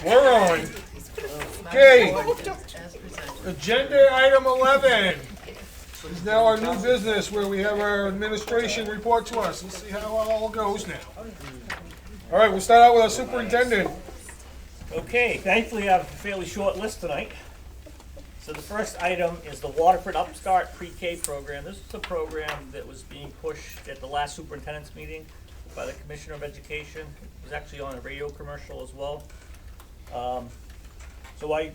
We're on. Okay. Agenda item 11 is now our new business where we have our administration report to us. Let's see how it all goes now. All right, we'll start out with our superintendent. Okay, thankfully I have a fairly short list tonight. So the first item is the Waterford Upstart Pre-K program. This is a program that was being pushed at the last superintendent's meeting by the Commissioner of Education. It was actually on a radio commercial as well. So I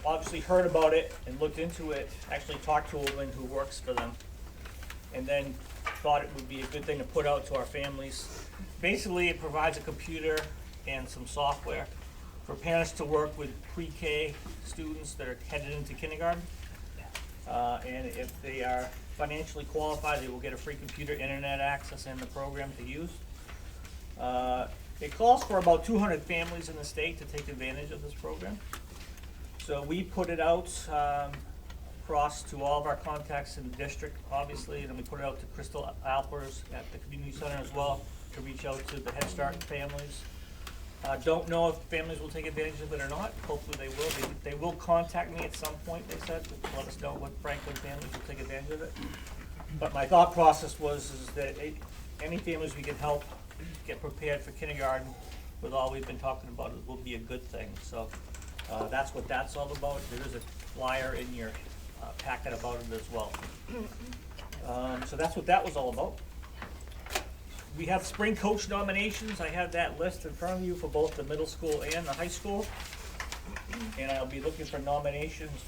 obviously heard about it and looked into it, actually talked to a woman who works for them, and then thought it would be a good thing to put out to our families. Basically, it provides a computer and some software for parents to work with pre-K students that are headed into kindergarten. And if they are financially qualified, they will get a free computer, internet access, and the program to use. It calls for about 200 families in the state to take advantage of this program. So we put it out across to all of our contacts in the district, obviously, and then we put it out to Crystal Alpers at the community center as well to reach out to the Head Start families. Don't know if families will take advantage of it or not. Hopefully they will. They will contact me at some point, they said, to let us know what Franklin families will take advantage of it. But my thought process was that any families we can help get prepared for kindergarten with all we've been talking about, it will be a good thing. So that's what that's all about. There is a flyer in your packet about it as well. So that's what that was all about. We have spring coach nominations. I have that list in front of you for both the middle school and the high school. And I'll be looking for nominations,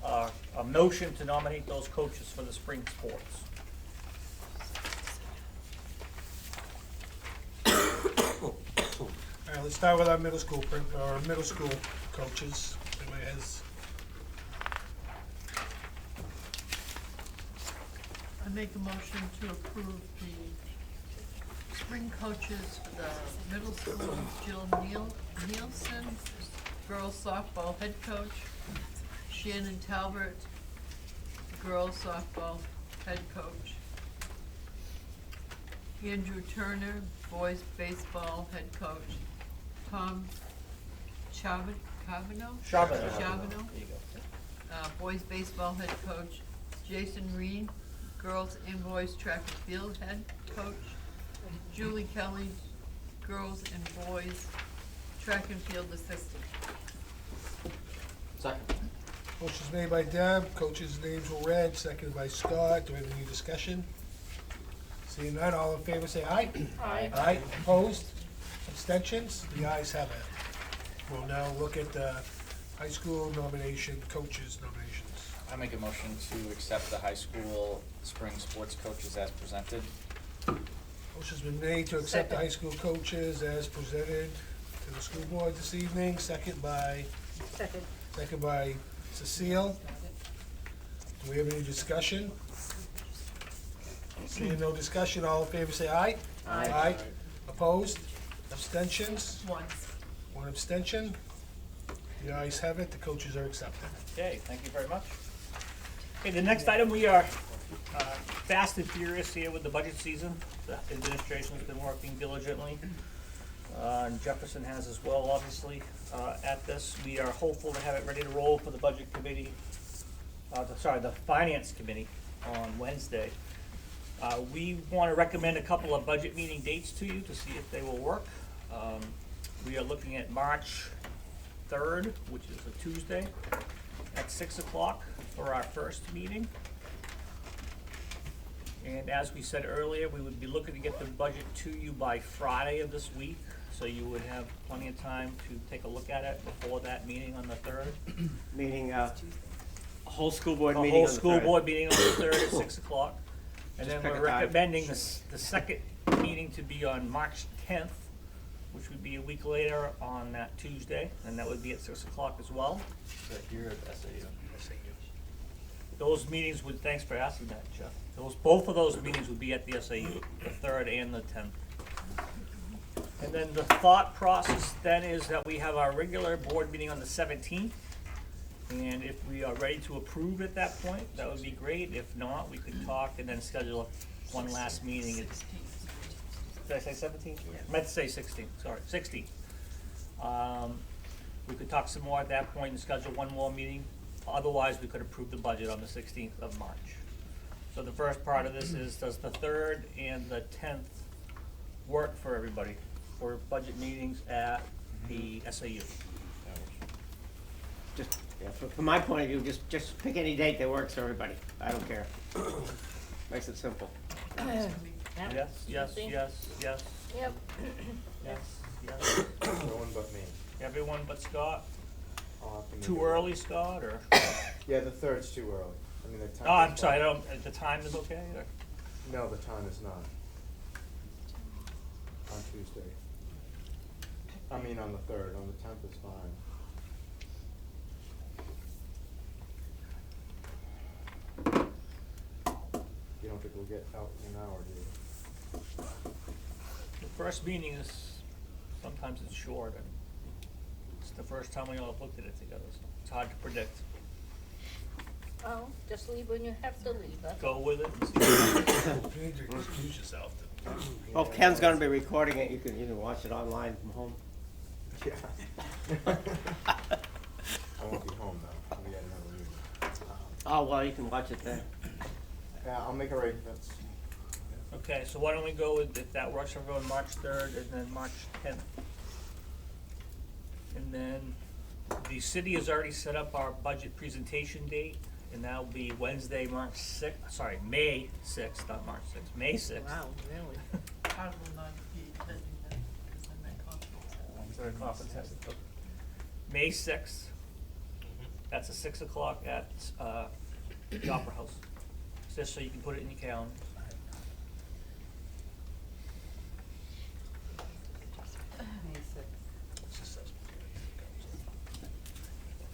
a motion to nominate those coaches for the spring sports. All right, let's start with our middle school coaches. Anybody has? I make a motion to approve the spring coaches for the middle school, Jill Nielsen, girls softball head coach, Shannon Talbert, girls softball head coach, Andrew Turner, boys baseball head coach, Tom Charbonneau, boys baseball head coach, Jason Reed, girls and boys track and field head coach, Julie Kelly, girls and boys track and field assistant. Second. Motion's made by Deb, coaches' names were read, seconded by Scott. Do we have any discussion? Seeing none, all in favor say aye. Aye. Aye, opposed, abstentions, the ayes have it. We'll now look at the high school nomination, coaches nominations. I make a motion to accept the high school spring sports coaches as presented. Motion's been made to accept the high school coaches as presented to the school board this evening, second by Cecile. Do we have any discussion? Seeing no discussion, all in favor say aye. Aye. Opposed? Abstentions? One abstention. The ayes have it, the coaches are accepted. Okay, thank you very much. Okay, the next item, we are fast and furious here with the budget season. The administration's been working diligently, and Jefferson has as well, obviously, at this. We are hopeful to have it ready to roll for the budget committee, the finance committee on Wednesday. We want to recommend a couple of budget meeting dates to you to see if they will work. We are looking at March 3rd, which is a Tuesday, at 6 o'clock for our first meeting. And as we said earlier, we would be looking to get the budget to you by Friday of this week, so you would have plenty of time to take a look at it before that meeting on the 3rd. Meaning, a whole school board A meeting whole on the school 3rd. board meeting on the 3rd at 6 o'clock. And Just then pick we're a time. recommending the second meeting to be on March 10th, which would be a week later on that Tuesday, and that would be at 6 o'clock as well. So here at SAU. Those meetings would, thanks for asking that, Jeff. Both of those meetings would be at the SAU, the 3rd and the 10th. And then the thought process then is that we have our regular board meeting on the 17th. And if we are ready to approve at that point, that would be great. If not, we could talk and then schedule one last meeting. Did I say 17th? I meant to say 16th, sorry, 16th. could talk some more at that point and schedule one more meeting. Otherwise, we could approve the budget on the 16th of March. So the first part of this is, does the 3rd and the 10th work for everybody for budget meetings at the SAU? Just, yeah, from my point of view, just pick any date that works for everybody. I don't care. Makes it simple. Yes, yes, yes, yes, Yep. yes, yes. No one but me. Everyone but Scott? I'll have to make Too it- early, Scott, or? Yeah, the 3rd's too early. I mean, the 10th. Oh, I'm is sorry, fine. the time is okay, or? No, the time is not. On Tuesday. I mean, on the 3rd, on the 10th is fine. You don't think we'll get out in an hour, do you? The first meeting is, sometimes it's short, and it's the first time we all have looked at it together, so it's hard to predict. Oh, just leave when you have to leave, that's Go with it and see. You need to excuse yourself. Well, Ken's gonna be recording it. You can watch it online from home. Yeah. I won't be home though. We got another meeting. Oh, well, you can watch it there. Yeah, I'll make arrangements. Okay, so why don't we go with, if that works for everyone, March 3rd and then March 10th. And then the city has already set up our budget presentation date, and that'll be Wednesday, May 6th, not March 6th, May 6th. Wow, really? I will not be attending that because I'm at conference. Is there a conference has to go? May 6th, that's at 6 o'clock at, the Opera House, just so you can put it in your calendar.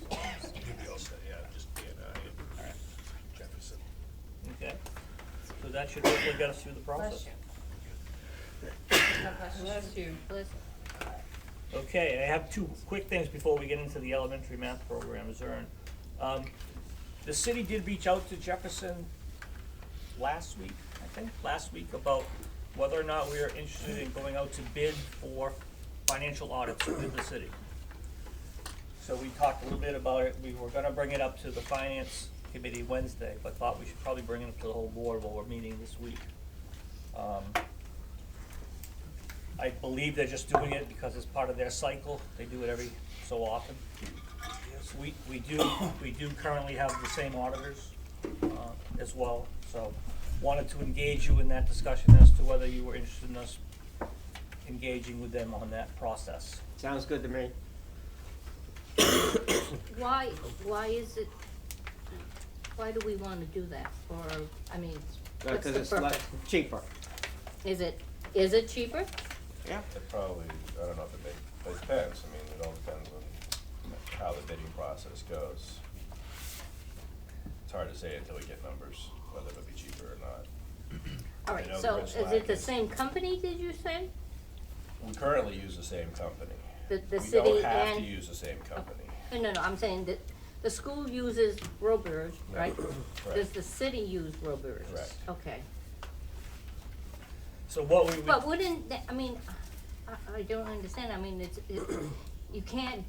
Maybe I'll say, yeah, just be an Jefferson. Okay, so that should hopefully get us through the process. Bless you. Bless Okay, I have two quick things before we get into the elementary math program. Is there the city did reach out to Jefferson last week, about whether or not we are interested in going out to bid for financial audits with the city. So we talked a little bit about it. We were gonna bring it up to the finance committee Wednesday, but thought we should probably bring it up to the whole board while we're meeting this week. I believe they're just doing it because it's part of their cycle. They do it every so often. We do currently have the same auditors, as well, so wanted to engage you in that discussion as to whether you were interested in us engaging with them on that process. Sounds good to me. Why is it, why do we wanna do that? Or, I mean, what's Because the it's purpose? cheaper. Is it cheaper? Yeah. It probably, I don't know if it depends, I mean, it all depends on how the bidding process goes. It's hard to say until we get numbers, whether it'll be cheaper or not. All I right, know so Chris is it the Lack is- same company, did you say? We currently use the same company. The We city don't have to and- use the same company. No, I'm saying that the school uses Roberge, right? Correct. Does the city use Roberge? Correct. Okay. So what we would. But wouldn't, I mean, I don't understand, I mean, you can't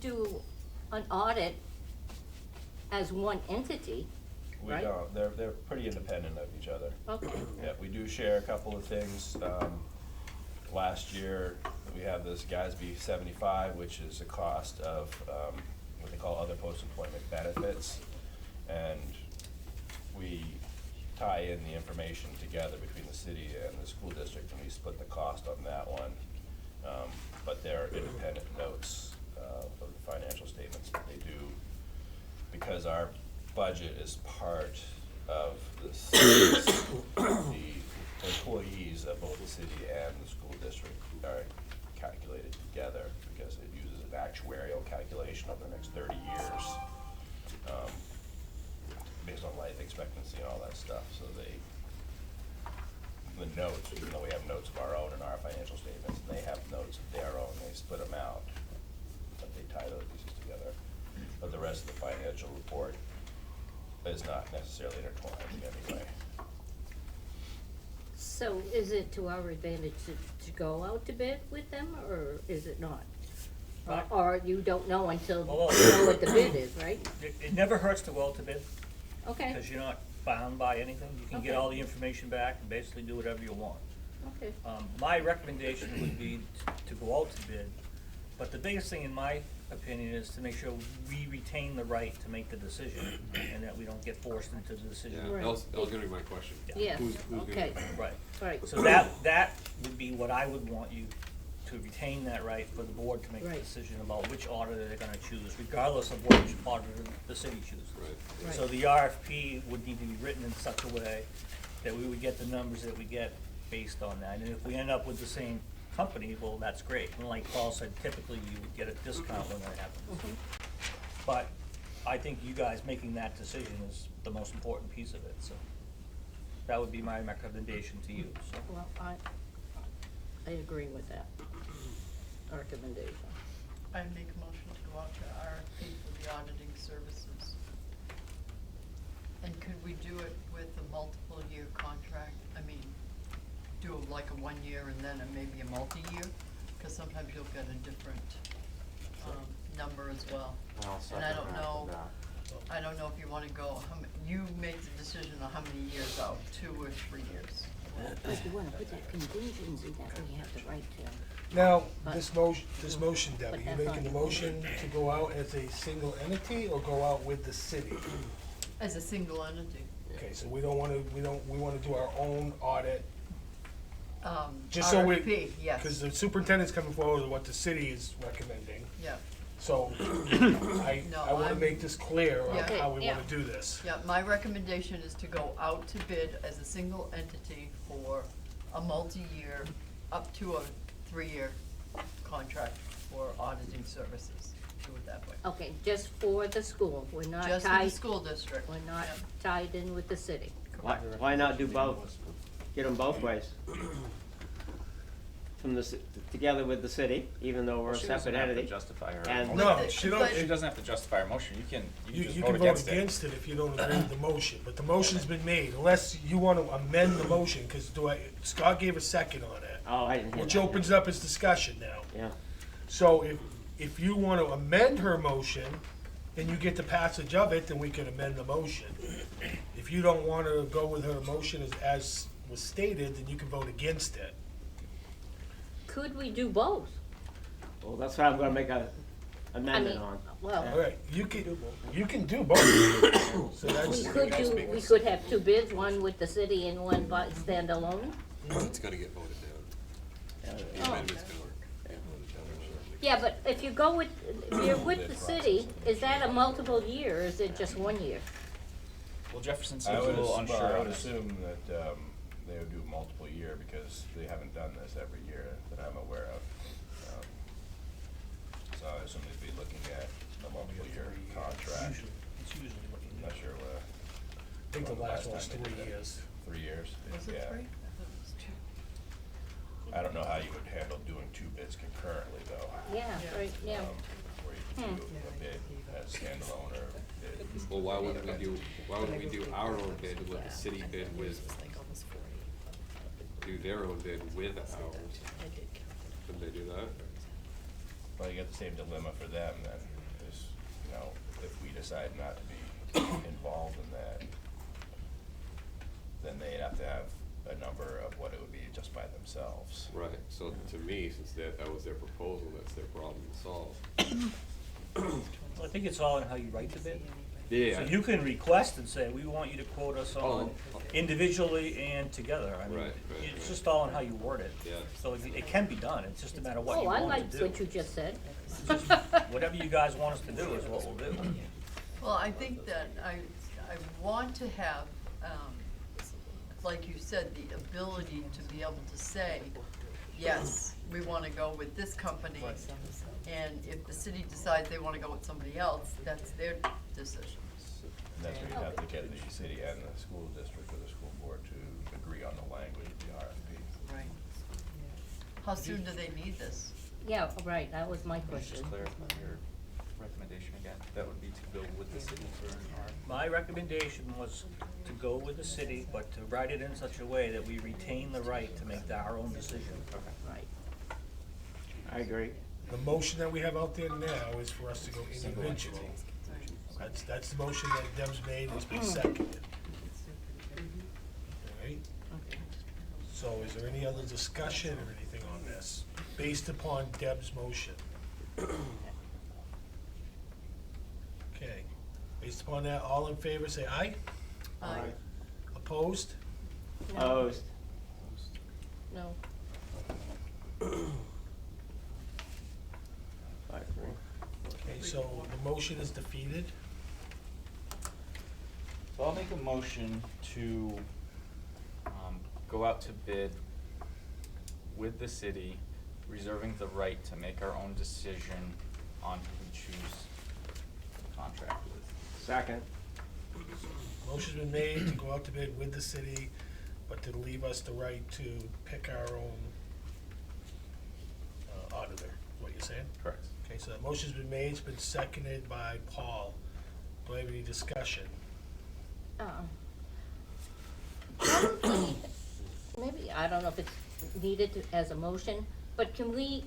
do an audit as one entity, We right? don't, they're pretty independent of each other. Okay. Yeah, we do share a couple of things. Last year, we have this GASB 75, which is a cost of what they call other post-employment benefits. And we tie in the information together between the city and the school district, and we split the cost on that one. But they're independent notes of the financial statements, but they do, because our budget is part of the city's, the employees of both the city and the school district are calculated together, because it uses an actuarial calculation over the next 30 years, based on life expectancy and all that stuff, so the notes, even though we have notes of our own in our financial statements, and they have notes of their own, they split them out, but they tie those pieces together. But the rest of the financial report is not necessarily intertwined in any way. So is it to our advantage to go out to bid with them, or is it not? Or you don't know until Well, you know what the bid is, right? It never hurts to go out to bid, Okay, because you're not bound by anything. You can get Okay. all the information back and basically do whatever you want. okay. My recommendation would be to go out to bid, but the biggest thing in my opinion is to make sure we retain the right to make the decision, and that we don't get forced into the decision. Yeah, Right. that was gonna be my question. Yeah, Who's gonna okay, do it? Right. right. So that would be what I would want you to retain that right for the board to make the Right. decision about which auditor they're gonna choose, regardless of which auditor the city chooses. Right. So the RFP would need to be written in such a way that we would get the numbers that we get based on that. And if we end up with the same company, well, that's great. And like Paul said, typically you would get a discount when that happens. But I think you guys making that decision is the most important piece of it, so that would be my recommendation to you, so. Well, I agree with that recommendation. I make a motion to go out to RFP for the auditing services. And could we do it with a multiple year contract? I mean, do like a 1 year and then maybe a multi-year? Cause sometimes you'll get a different, number as well. I'll And second I don't that know, for that. I don't know if you wanna go, you make the decision on how many years out, 2 or 3 years. But you wanna put that contingency that we have the right to. Now, But- this motion, Debbie, but you that's making the not- motion to go out as a single entity or go out with the city? As a single entity. Okay, so we wanna do our own audit, just so RFP, yes. cause the superintendent's coming forward with what the city is recommending. Yeah, So, I wanna I'm- make this clear on Yeah. how we Yeah. wanna do this. yeah, my recommendation is to go out to bid as a single entity for a multi-year, up to a 3-year contract for auditing services, do it that way. Okay, just for the school, we're not Just for the tied, school district. we're not Yeah. tied in with the city. Why not do both? Get them both ways. From the, together with the city, even though we're a She doesn't separate have to entity. justify her And- motion. No, But she but- don't, She doesn't have to justify her motion, you can you just can vote vote against it. against it if you don't agree with the motion, but the motion's been made, unless you wanna amend the motion, cause Scott gave a second on it, Oh, I didn't hear which that. opens up his discussion now. Yeah, So if you want to amend her motion and you get the passage of it, then we can amend the motion. If you don't want to go with her motion as was stated, then you can vote against it. Could we do both? well, that's what I'm gonna make a I amendment mean, on. well, All right, you can do both. So we that's, could have two bids, one with the city and one by standalone. It's gonna get voted down. The Oh. amendment's gonna work. Yeah, but if you go with, if you're with the city, is that a multiple year, or is it just 1 year? Well, Jefferson I seems a would, little I unsure would on this. assume that, they would do multiple year because they haven't done this every year that I'm aware of. So I assume they'd be looking at a multiple year contract. It's usually looking I'm not sure what. I think the last one's time they 3 did it. years. 3 years? Was it Yeah. 3? I thought it was 2. I don't know how you would handle doing 2 bids concurrently though. Yeah, right, yeah. Where you could do a bid as standalone or bid. Well, why wouldn't we do our own bid with the city bid with, do their own bid with ours? Couldn't they do that? Well, you get the same dilemma for them then, is, if we decide not to be involved in that, then they'd have to have a number of what it would be just by themselves. Right, so to me, since that was their proposal, that's their problem to solve. I think it's all in how you write the bid. Yeah. So you can request and say, we want you to quote us on Oh. individually and together. I mean, Right, it's right. just all in how you word it. Yeah. So it can be done, it's just a matter of what you Oh, I want liked to do. what you just said. Whatever you guys want us to do is what we'll do. Well, I think that I want to have, like you said, the ability to be able to say, yes, we wanna go with this company. And if the city decides they wanna go with somebody else, that's their decision. And that's where you have to get the city and the school district or the school board to agree on the language of the RFP. Right. How soon do they need this? Yeah, right, that was my Can you question. just clarify your recommendation again? That would be to go with the city for an RFP? My recommendation was to go with the city, but to write it in such a way that we retain the right to make our own decision. Right. I agree. The motion that we have out there now is for us to go individual. That's the motion that Deb's made, it's been seconded. Alright? So is there any other discussion or anything on this, based upon Deb's motion? Okay, based upon that, all in favor, say aye. Aye. Opposed? Opposed. No. 5-3. Okay, so the motion is defeated. So I'll make a motion to, go out to bid with the city, reserving the right to make our own decision on who we choose to contract with. Second. Motion's been made to go out to bid with the city, but to leave us the right to pick our own auditor, is what you're saying? Correct. Okay, so that motion's been made, it's been seconded by Paul. Do I have any discussion? Maybe, I don't know if it's needed as a motion, but can we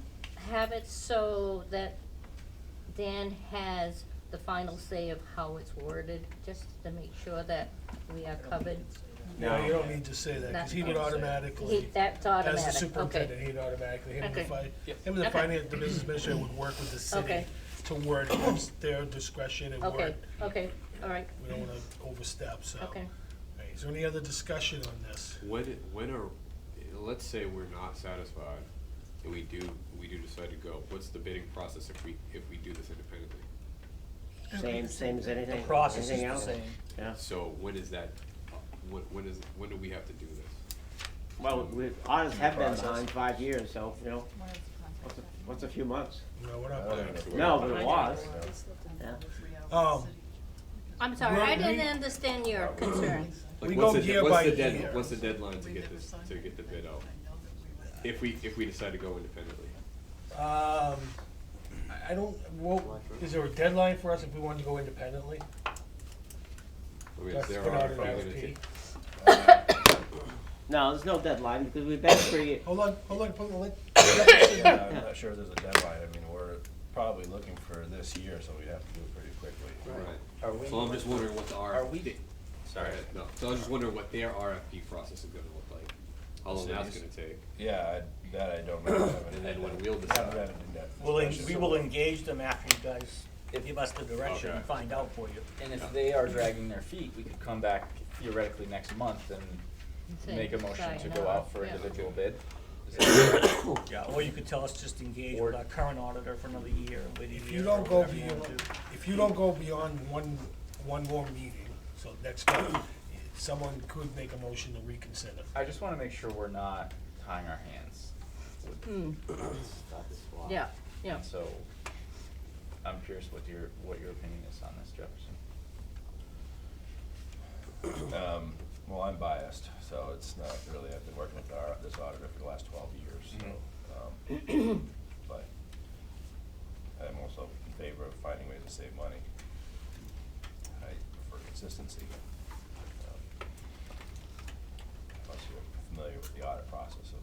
have it so that Dan has the final say of how it's worded, just to make sure that we are covered? No, you don't need to say that, because he would automatically, That's as automatic, the okay. superintendent, he'd automatically, him and the Okay. him and the finance, the business administrator would work with the city Okay. to word it, that's their discretion and Okay, word. okay, all right, We don't wanna overstep, so. okay. Alright, is there any other discussion on this? When are, let's say we're not satisfied, and we do decide to go, what's the bidding process if we do this independently? Same as anything, The process is anything the else? same. Yeah. So when is that, when do we have to do this? Well, audits have been Process. behind 5 years, so, you know, what's a few months? No, we're I not. don't even know if we're No, gonna- but it was. Yeah. I'm sorry, Well, I didn't we- understand your concern. We What's go the- year what's by the year. What's the deadline to get this, to get the bid out? If we decide to go independently? I don't, well, is there a deadline for us if we wanted to go independently? I mean, Just is there put out an are we RFP. gonna No, there's no deadline, because we've been pretty, Hold on, let. Yeah, I'm not sure there's a deadline, I mean, we're probably looking for this year, so we'd have to do it pretty quickly. Right. Are we- So I'm just wondering what the Are we- RFP. Sorry. No, so I was just wondering what their RFP process is gonna look like, how long that's gonna take. Yeah, that I don't know. And then when we'll Haven't decide. had an in-depth We discussion. will engage them after you guys give us the direction and Okay. find out for you. And if they are dragging their feet, we could come back theoretically next month and Say, make a motion to decide go now, out for yeah. individual bid. Is that- Yeah, or you could tell us just engage with our current auditor for another year, and wait a year. If you don't or go whatever you beyond, wanna do. if you don't go beyond one more meeting, so next month, someone could make a motion to reconsider. I just wanna make sure we're not tying our hands. Hmm, That's why. yeah, yeah. And so, I'm curious what your opinion is on this, Jefferson. Well, I'm biased, so it's not really, I've been working with this auditor for the last 12 years, so, but I'm also in favor of finding ways to save money. I prefer consistency. Unless you're familiar with the audit process of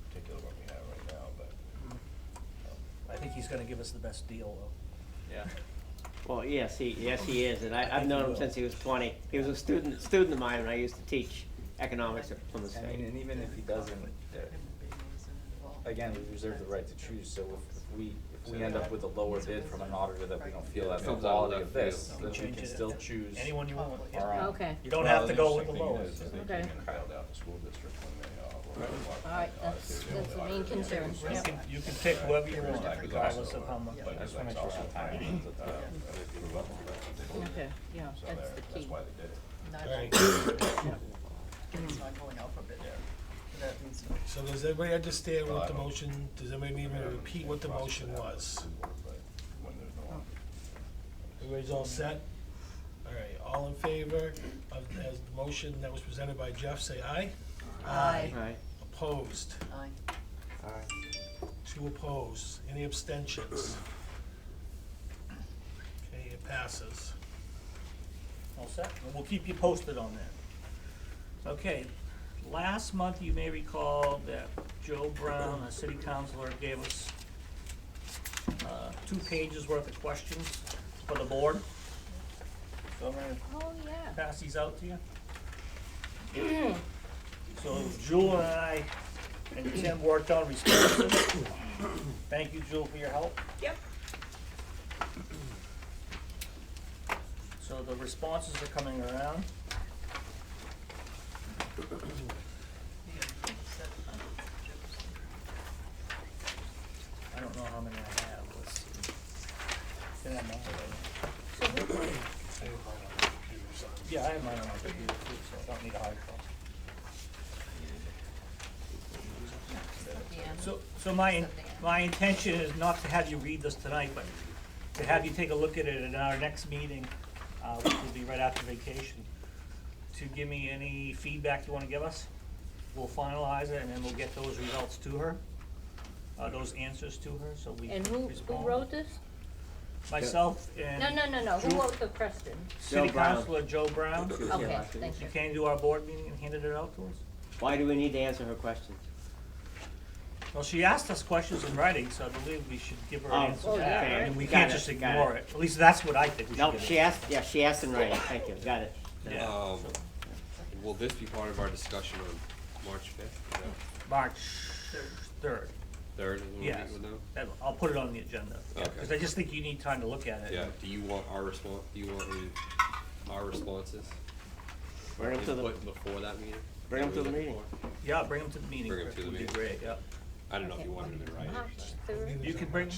particular one we have right now, but, I think he's gonna give us the best deal, though. Yeah. well, yes, he is, and I've think known he him will. since he was 20. He was a student of mine when I used to teach economics at Plymouth I mean, State. and even if he doesn't, again, we reserve the right to choose, so if we end up with a lower bid from an auditor that we don't feel has the Comes out of quality left of this, field. then we Change can it. still choose Anyone you want. our own. Okay, You don't Well, have to go with the interesting thing lowest. is, they Okay. came and bailed out the school district when they, all right, that's the main concern, You yeah. can, you can pick whoever you want, regardless of how much. But I just it's wanna make sure also some time. timing, Okay, yeah, so that's the that's key. why they did it. Alright, It's not going out for bid. That means no. so does everybody understand what the motion, does everybody need me to repeat what the motion was? But when there's no one. Everybody's all set? Alright, all in favor of, as the motion that was presented by Jeff, say aye. Aye. Right. Opposed? Aye. 2 opposed. Any abstentions? Okay, it passes. All set, and we'll keep you posted on that. Okay, last month you may recall that Joe Brown, a city councilor, gave us 2 pages worth of questions for the board. So I'm gonna Oh, yeah. pass these out to you. So Jewel and I and Tim worked on responses. Thank you, Jewel, for your help. Yep. So the responses are coming around. I don't know how many I have, let's see. Can I have mine already? Yeah, I have mine on my computer too, so I don't need a hard copy. So my intention is not to have you read this tonight, but to have you take a look at it at our next meeting, which will be right after vacation, to give me any feedback you wanna give us. We'll finalize it, and then we'll get those results to her, those answers to her, so we And can who respond. wrote this? Myself and No, who Drew- wrote the question? City Joe Brown. Councilor Joe Brown. She was here Okay, last week. thank She you. came to our board meeting and handed it out to us. Why do we need to answer her questions? Well, she asked us questions in writing, so I believe we should give her Oh, an answer oh, back. yeah, I mean, we got can't it, just got ignore it. At least that's what I think we should No, give she her. asked, she asked in writing, thank you, got it. Yeah. Will this be part of our discussion on March fifth? March 3rd. Third is when we Yes. meet with them? I'll put it on the agenda. Okay. Because I just think you need time to look at it. Yeah, do you want our response, do you want our responses? Bring them to the, Input before that meeting? Bring 'em That to we the look meeting. for? Yeah, bring them to the meeting. Bring 'em Rick, to the would be meeting. great, yeah. I don't know if you wanted them in writing. March 3rd. You can bring,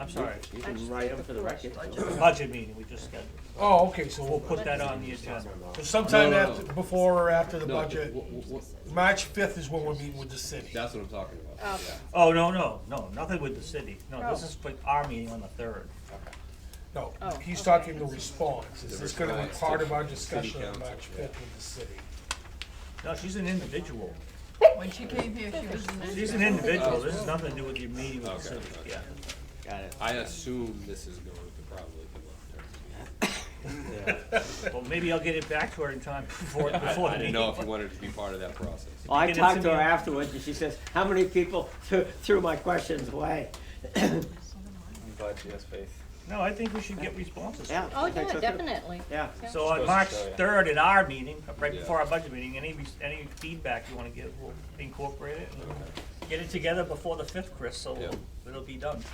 I'm sorry, you can write them for the record. budget meeting we just scheduled. Oh, okay, So so we'll put that on the agenda. so sometime No, no, after, no. before or after the No, budget, wh- March 5th is when we're meeting with the city. That's what I'm talking about, Okay. yeah. Oh, no, nothing with the city. No, this Oh. is for our meeting on the 3rd. No, Oh, he's okay. talking the response. Is The this gonna be response part to of our city discussion on council, March yeah. 5th with the city? No, she's an individual. When she came here, she was an She's an individual. This has nothing to do with your meeting with the Okay, city, okay. yeah. Got it. I assume this is going to probably come Well, maybe I'll get it back to her in time before up. the I meeting. didn't know if you wanted to be part of that process. Well, I Get it talked to to her me. afterwards, and she says, how many people threw my questions away? I'm glad she has faith. No, I think we should get responses. Yeah. Oh, I think yeah, so too. definitely. Yeah. So on Supposed to March show you. 3rd at our meeting, right Yeah. before our budget meeting, any feedback you wanna give, we'll incorporate it and get it together before the 5th, Chris, so Yeah. it'll be done.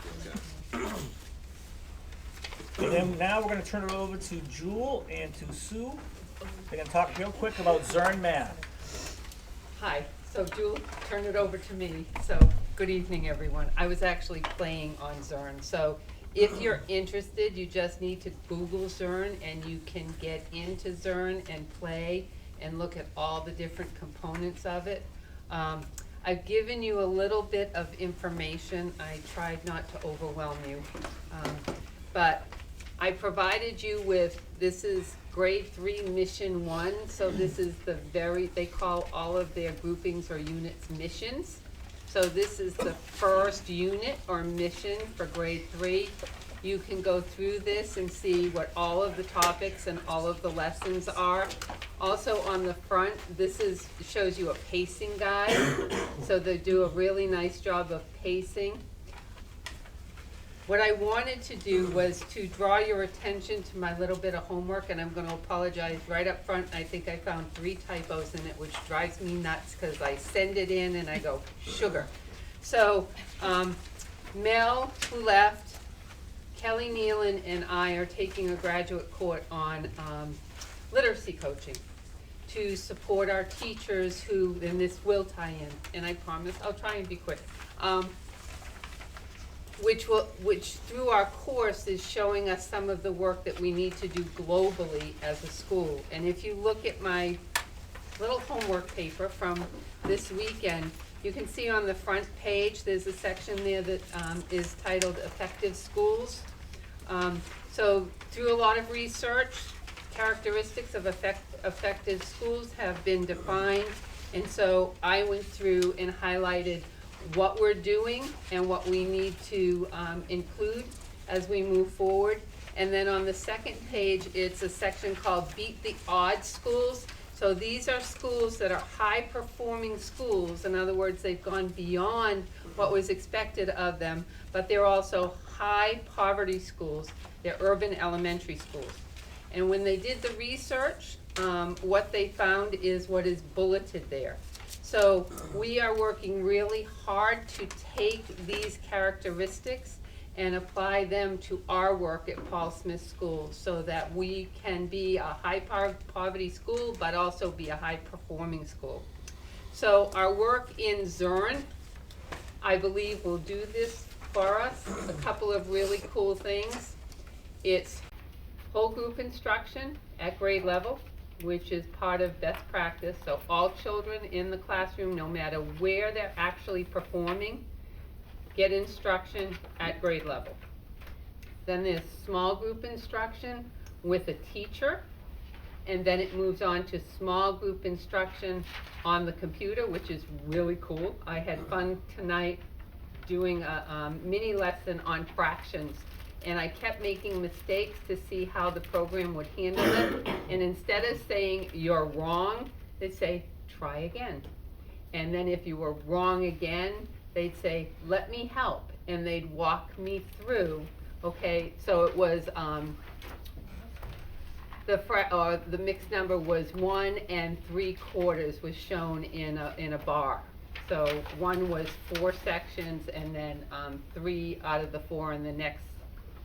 Okay. And then now we're gonna turn it over to Jewel and to Sue. They're gonna talk real quick about Zern Math. Hi, so Jewel turned it over to me, so good evening, everyone. I was actually playing on Zern, so if you're interested, you just need to Google Zern and you can get into Zern and play and look at all the different components of it. I've given you a little bit of information. I tried not to overwhelm you. But I provided you with, this is grade 3 mission 1, so this is the they call all of their groupings or units missions. So this is the first unit or mission for grade 3. You can go through this and see what all of the topics and all of the lessons are. Also on the front, shows you a pacing guide. So they do a really nice job of pacing. What I wanted to do was to draw your attention to my little bit of homework, and I'm gonna apologize right up front. I think I found 3 typos in it, which drives me nuts, because I send it in and I go, sugar. So, Mel, who left, Kelly Nealon and I are taking a graduate course on literacy coaching to support our teachers who, and this will tie in, and I promise I'll try and be quick. Which through our course is showing us some of the work that we need to do globally as a school. And if you look at my little homework paper from this weekend, you can see on the front page, there's a section there that is titled Effective Schools. So through a lot of research, characteristics of effective schools have been defined. And so I went through and highlighted what we're doing and what we need to include as we move forward. And then on the second page, it's a section called Beat the Odds Schools. So these are schools that are high-performing schools. In other words, they've gone beyond what was expected of them, but they're also high poverty schools. They're urban elementary schools. And when they did the research, what they found is what is bulleted there. So we are working really hard to take these characteristics and apply them to our work at Paul Smith School so that we can be a high poverty school, but also be a high performing school. So our work in Zurn, I believe, will do this for us. A couple of really cool things. It's whole group instruction at grade level, which is part of best practice. So all children in the classroom, no matter where they're actually performing, get instruction at grade level. Then there's small group instruction with a teacher, and then it moves on to small group instruction on the computer, which is really cool. I had fun tonight doing a mini lesson on fractions, and I kept making mistakes to see how the program would handle it. And instead of saying, "You're wrong," they'd say, "Try again." And then if you were wrong again, they'd say, "Let me help," and they'd walk me through. Okay, so it was the mixed number was 1 3/4 was shown in a bar. So 1 was 4 sections, and then 3 out of the 4 in the next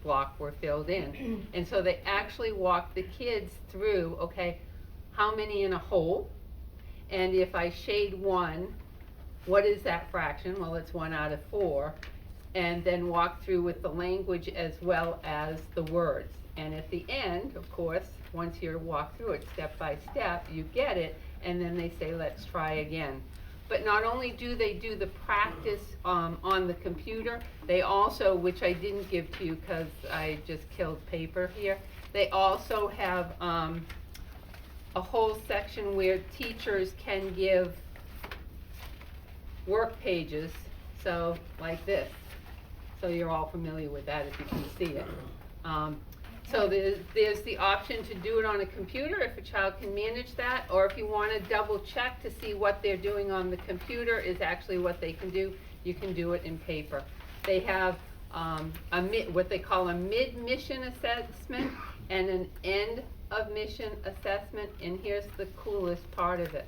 block were filled in. And so they actually walked the kids through, okay, how many in a whole? And if I shade 1, what is that fraction? Well, it's 1 out of 4. And then walk through with the language as well as the words. And at the end, of course, once you're walked through it step by step, you get it, and then they say, "Let's try again." But not only do they do the practice on the computer, they also, which I didn't give to you because I just killed paper here, they also have a whole section where teachers can give work pages, so like this. So you're all familiar with that if you can see it. So there's the option to do it on a computer if a child can manage that, or if you want to double check to see what they're doing on the computer is actually what they can do, you can do it in paper. They have what they call a mid-mission assessment and an end-of-mission assessment, and here's the coolest part of it.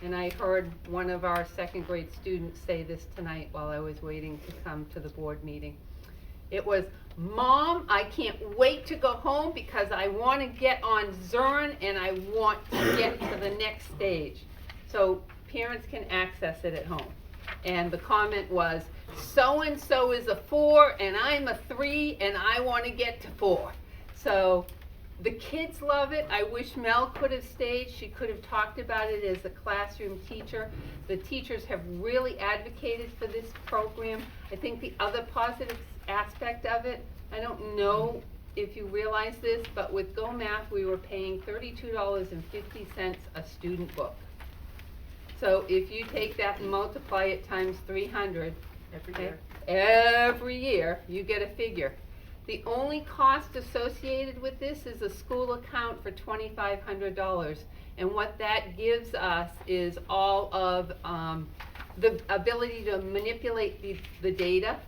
And I heard one of our second grade students say this tonight while I was waiting to come to the board meeting. It was, "Mom, I can't wait to go home because I want to get on Zurn and I want to get to the next stage." So parents can access it at home. And the comment was, "So-and-so is a 4 and I'm a 3 and I want to get to 4. So the kids love it. I wish Mel could have stayed. She could have talked about it as a classroom teacher. The teachers have really advocated for this program. I think the other positive aspect of it, I don't know if you realize this, but with Go Math, we were paying $32.50 a student book. So if you take that and multiply it times 300, every year, you get a figure. The only cost associated with this is a school account for $2,500. And what that gives us is all of the ability to manipulate the data.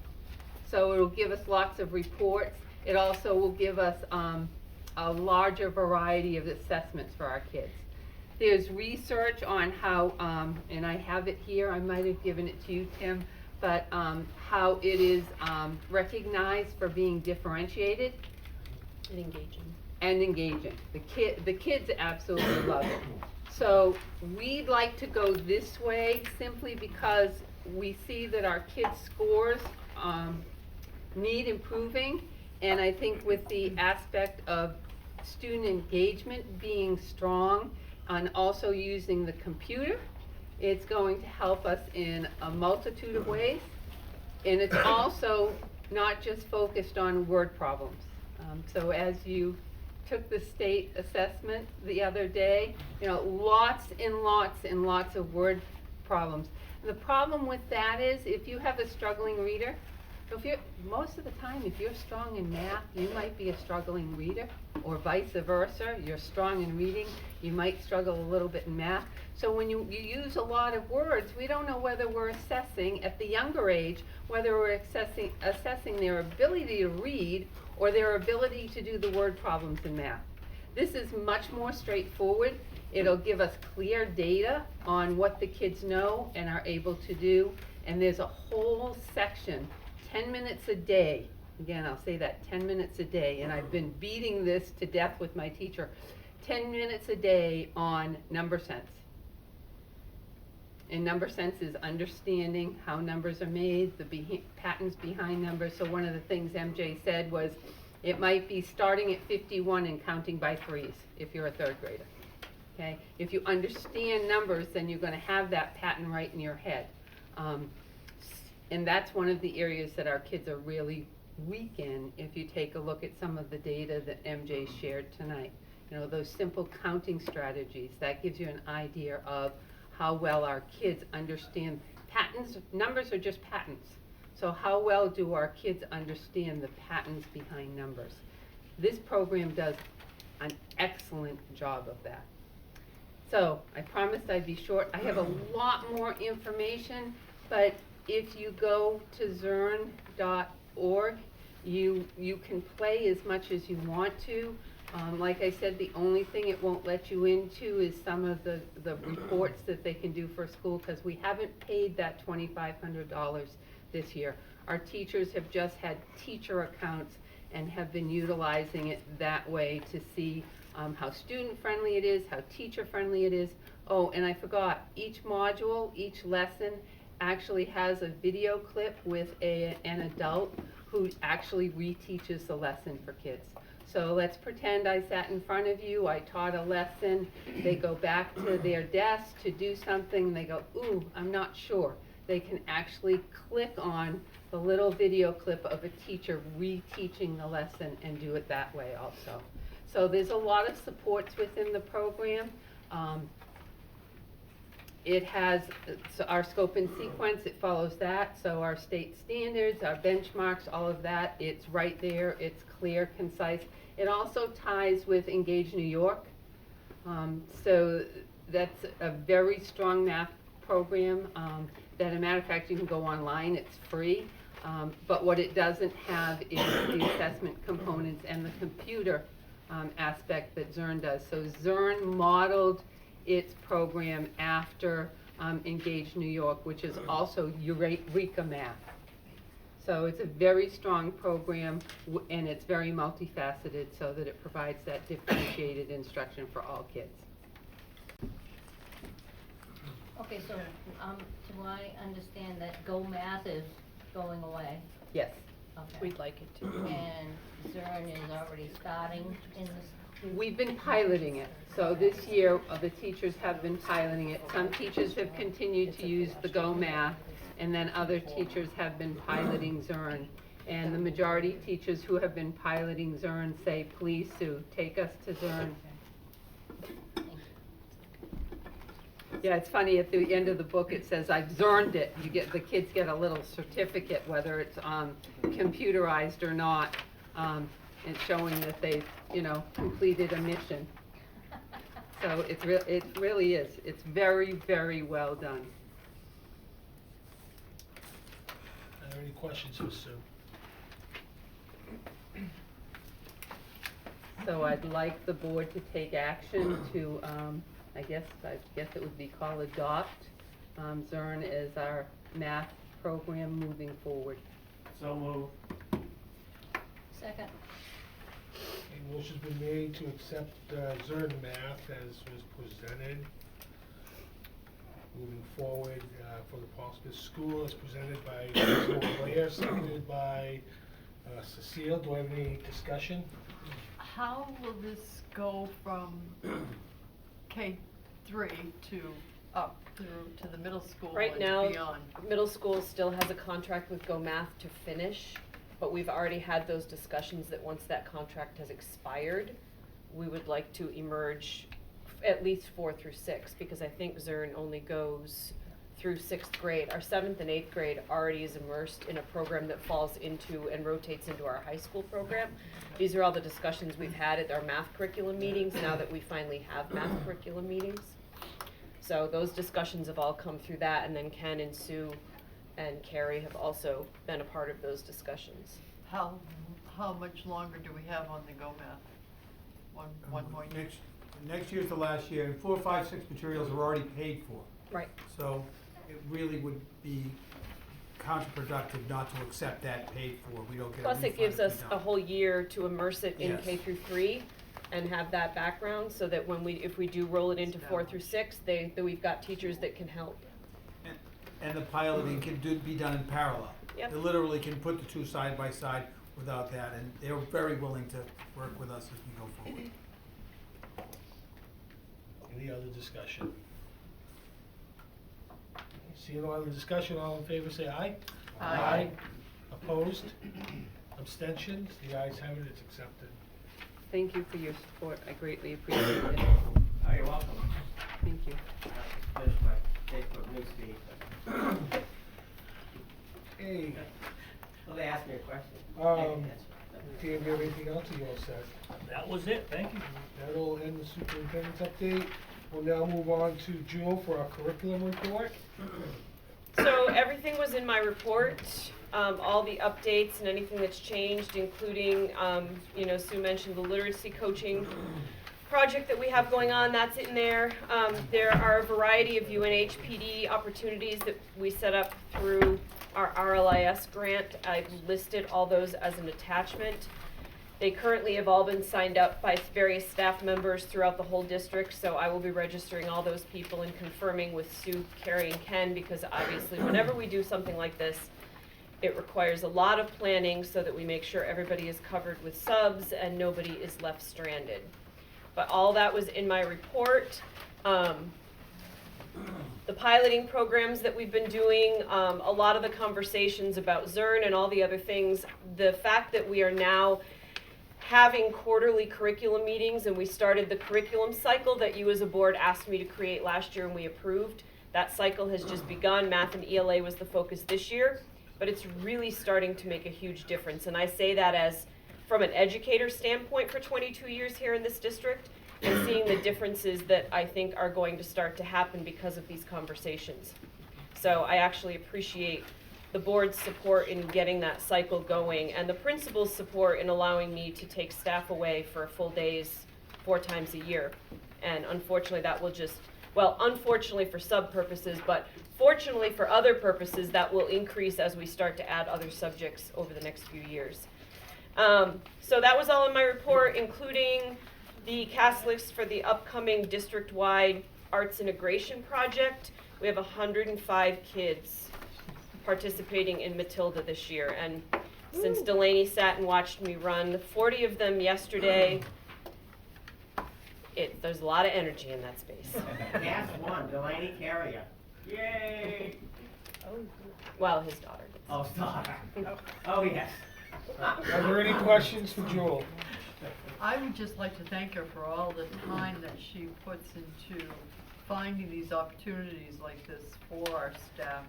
So it'll give us lots of reports. It also will give us a larger variety of assessments for our kids. There's research on how, and I have it here, I might have given it to you, Tim, but how it is recognized for being differentiated. And engaging. The kids absolutely love it. So we'd like to go this way simply because we see that our kids' scores need improving, and I think with the aspect of student engagement being strong and also using the computer, it's going to help us in a multitude of ways. And it's also not just focused on word problems. So as you took the state assessment the other day, lots and lots and lots of word problems. The problem with that is if you have a struggling reader, If you're, most of the time, if you're strong in math, you might be a struggling reader, or vice versa. You're strong in reading, you might struggle a little bit in math. So when you use a lot of words, we don't know whether we're assessing, at the younger age, whether we're assessing their ability to read or their ability to do the word problems in math. This is much more straightforward. It'll give us clear data on what the kids know and are able to do. And there's a whole section, 10 minutes a day. Again, I'll say that, 10 minutes a day. And I've been beating this to death with my teacher. 10 minutes a day on number sense. And number sense is understanding how numbers are made, the patterns behind numbers. So one of the things MJ said was, it might be starting at 51 and counting by threes if you're a third grader. Okay? If you understand numbers, then you're going to have that pattern right in your head. And that's one of the areas that our kids are really weak in if you take a look at some of the data that MJ shared tonight. You know, those simple counting strategies, that gives you an idea of how well our kids understand patterns. Numbers are just patterns. So how well do our kids understand the patterns behind numbers? This program does an excellent job of that. So I promised I'd be short. I have a lot more information, but if you go to zern.org, you can play as much as you want to. Like I said, the only thing it won't let you into is some of the reports that they can do for school, because we haven't paid that $2,500 this year. Our teachers have just had teacher accounts and have been utilizing it that way to see how student-friendly it is, how teacher-friendly it is. Oh, and I forgot, each module, each lesson actually has a video clip with an adult who actually reteaches the lesson for kids. So let's pretend I sat in front of you, I taught a lesson, they go back to their desk to do something, they go, ooh, I'm not sure. They can actually click on the little video clip of a teacher reteaching the lesson and do it that way also. So there's a lot of supports within the program. It has our scope and sequence, it follows that. So our state standards, our benchmarks, all of that, it's right there, it's clear, concise. It also ties with Engage New York. So that's a very strong math program. That, as a matter of fact, you can go online, it's free. But what it doesn't have is the assessment components and the computer aspect that Zern does. So Zern modeled its program after Engage New York, which is also Eureka Math. So it's a very strong program, and it's very multifaceted so that it provides that differentiated instruction for all kids. Okay, so, do I understand that Go Math is going away? Yes. Okay. We'd like it to. And Zern is already starting in this? We've been piloting it. So this year, the teachers have been piloting it. Some teachers have continued to use the Go Math, and then other teachers have been piloting Zern. And the majority of teachers who have been piloting Zern say, please, Sue, take us to Zern. Yeah, it's funny, at the end of the book it says, I've Zerned it. The kids get a little certificate, whether it's computerized or not. It's showing that they've, completed a mission. So it really is. It's very, very well done. Are there any questions for Sue? So I'd like the board to take action to, I guess it would be called adopt Zern as our math program moving forward. So move. Second. A motion's been made to accept Zern Math as was presented. Moving forward for the Portsmouth School as presented by Blair, seconded by Cecile. Do I have any discussion? How will this go from K-3 to up through to the middle school Right and now, beyond? middle school still has a contract with Go Math to finish, but we've already had those discussions that once that contract has expired, we would like to emerge at least 4 through 6, because I think Zern only goes through 6th grade. Our 7th and 8th grade already is immersed in a program that falls into and rotates into our high school program. These are all the discussions we've had at our math curriculum meetings now that we finally have math curriculum meetings. So those discussions have all come through that, and then Ken and Sue and Carrie have also been a part of those discussions. How much longer do we have on the Go Math? One more year? Next year's the last year, and 4, 5, 6 materials are already paid for. Right. So it really would be counterproductive not to accept that paid for. We don't get a Plus, it refund gives if we us a don't. whole year to immerse it in Yes. K through 3 and have that background, so that if we do roll it into 4 through 6, that we've got teachers that can help. And the piloting can be done in parallel. Yep. They literally can put the two side by side without that, and they're very willing to work with us as we go forward. Any other discussion? Seeing no other discussion, all in favor say aye. Aye. Opposed? Abstentions? The ayes have it, it's accepted. Thank you for your support, I greatly appreciate it. Oh, you're welcome. Thank you. Finish my Facebook news feed. Hey, Well, they asked me a question. do you have anything else, or you all set? That was it, thank you. That'll end the superintendent's update. We'll now move on to Jewel for our curriculum report. So everything was in my report, all the updates and anything that's changed, including, Sue mentioned the literacy coaching project that we have going on, that's in there. There are a variety of UNHPD opportunities that we set up through our RLIS grant. I've listed all those as an attachment. They currently have all been signed up by various staff members throughout the whole district, so I will be registering all those people and confirming with Sue, Carrie, and Ken, because obviously whenever we do something like this, it requires a lot of planning so that we make sure everybody is covered with subs and nobody is left stranded. But all that was in my report. The piloting programs that we've been doing, a lot of the conversations about Zern and all the other things, the fact that we are now having quarterly curriculum meetings, and we started the curriculum cycle that you as a board asked me to create last year and we approved. That cycle has just begun. Math and ELA was the focus this year, but it's really starting to make a huge difference. And I say that as from an educator standpoint for 22 years here in this district, and seeing the differences that I think are going to start to happen because of these conversations. So I actually appreciate the board's support in getting that cycle going, and the principal's support in allowing me to take staff away for full days 4 times a year. And unfortunately, that will unfortunately for sub purposes, but fortunately for other purposes, that will increase as we start to add other subjects over the next few years. So that was all in my report, including the cast list for the upcoming district-wide arts integration project. We have 105 kids participating in Matilda this year, and since Delaney sat and watched me run 40 of them yesterday, there's a lot of energy in that space. Cast one, Delaney Carrier. Yay! Well, his daughter. Oh, daughter. Oh, yes. Are there any questions for Jewel? I would just like to thank her for all the time that she puts into finding these opportunities like this for our staff.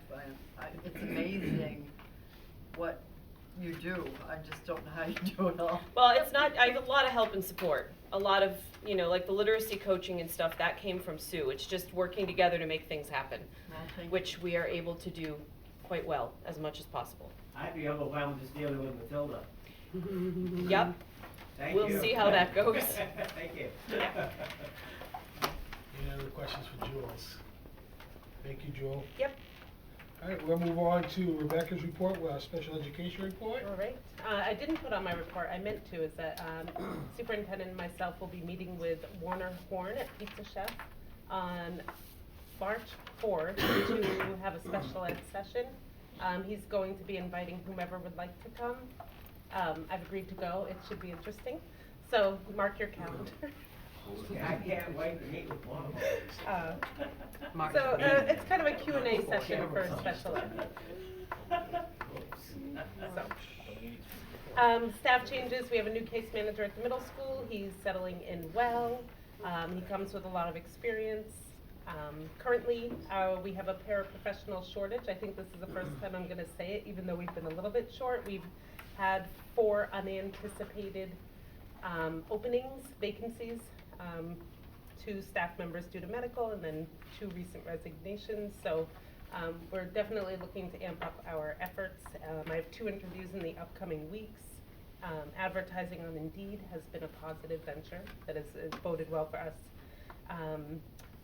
It's amazing what you do. I just don't know how you do it all. Well, it's not, I have a lot of help and support. A lot of, like the literacy coaching and stuff, that came from Sue. It's just working together to make things happen, Well, thank you. which we are able to do quite well, as much as possible. I'd be overwhelmed just dealing with Matilda. Yep, Thank we'll you. see how that goes. Thank you. Any other questions for Jules? Thank you, Jewel. Yep. All right, we'll move on to Rebecca's report, with our special education report. All right. I didn't put on my report, I meant to, is that superintendent and myself will be meeting with Warner Horn at Pizza Chef on March 4th to have a special ed session. He's going to be inviting whomever would like to come. I've agreed to go. It should be interesting. So mark your calendar. I can't wait to meet with one of them. So it's kind of a Q&A session for special ed. So, staff changes. We have a new case manager at the middle school. He's settling in well. He comes with a lot of experience. Currently, we have a paraprofessional shortage. I think this is the first time I'm gonna say it, even though we've been a little bit short. We've had 4 unanticipated openings, vacancies, 2 staff members due to medical, and then 2 recent resignations. So we're definitely looking to amp up our efforts. I have 2 interviews in the upcoming weeks. Advertising on Indeed has been a positive venture that has boded well for us.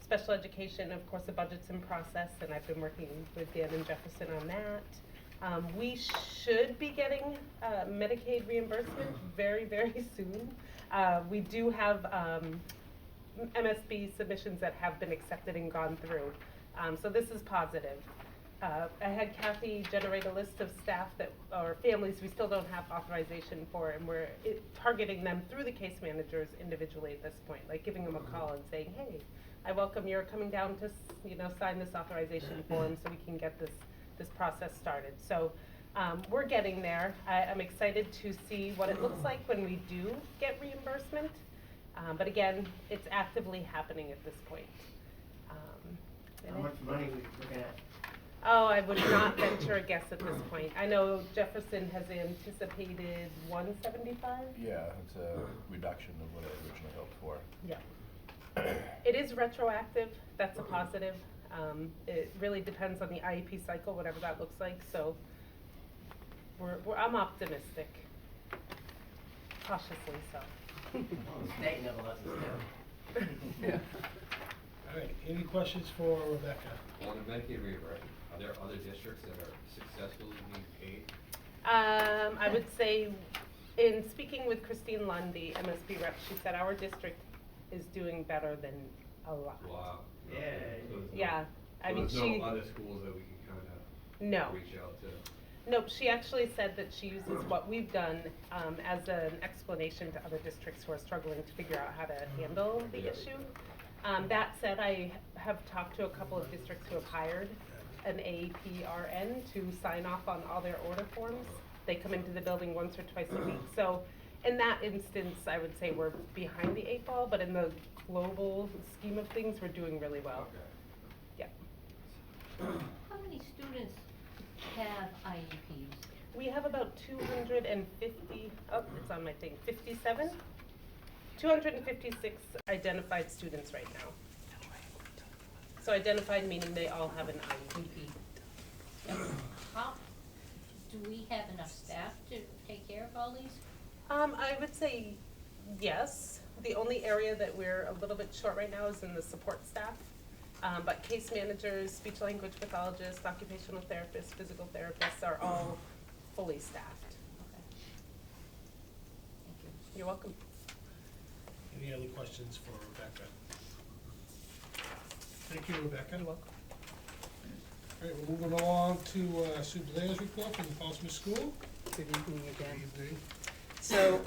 Special education, of course, the budget's in process, and I've been working with Dan and Jefferson on that. We should be getting Medicaid reimbursement very, very soon. We do have MSB submissions that have been accepted and gone through. So this is positive. I had Kathy generate a list of staff that, or families we still don't have authorization for, and we're targeting them through the case managers individually at this point, like giving them a call and saying, hey, I welcome you're coming down to, sign this authorization form so we can get this process started. So we're getting there. I'm excited to see what it looks like when we do get reimbursement. But again, it's actively happening at this point. How much money we looking at? Oh, I would not venture a guess at this point. I know Jefferson has anticipated 175. Yeah, it's a reduction of what I originally hoped for. Yeah. It is retroactive. That's a positive. It really depends on the IEP cycle, whatever that looks like. So I'm optimistic, cautiously so. State never lets us down. Yeah. All right, any questions for Rebecca? On the Medicaid reimbursement, are there other districts that are successfully being paid? I would say, in speaking with Christine Lund, the MSP rep, she said our district is doing better than a lot. Wow. Yeah. So there's Yeah, I mean, there's she. no other schools that we can kind of No. reach out to? Nope, she actually said that she uses what we've done as an explanation to other districts who are struggling to figure out how to handle the issue. That said, I have talked to a couple of districts who have hired an APRN to sign off on all their order forms. They come into the building once or twice a week. So in that instance, I would say we're behind the 8 ball, but in the global scheme of things, we're doing really well. Okay. Yeah. How many students have IEPs? We have about 250, oh, it's on my thing, 57? 256 identified students right now. So identified meaning they all have an IEP. How, do we have enough staff to take care of all these? I would say yes. The only area that we're a little bit short right now is in the support staff. But case managers, speech language pathologists, occupational therapists, physical therapists are all fully staffed. Okay. Thank you. You're welcome. Any other questions for Rebecca? Thank you, Rebecca. You're welcome. All right, we're moving along to Sue Blair's report from the Portsmouth School. Good evening again. Good evening. So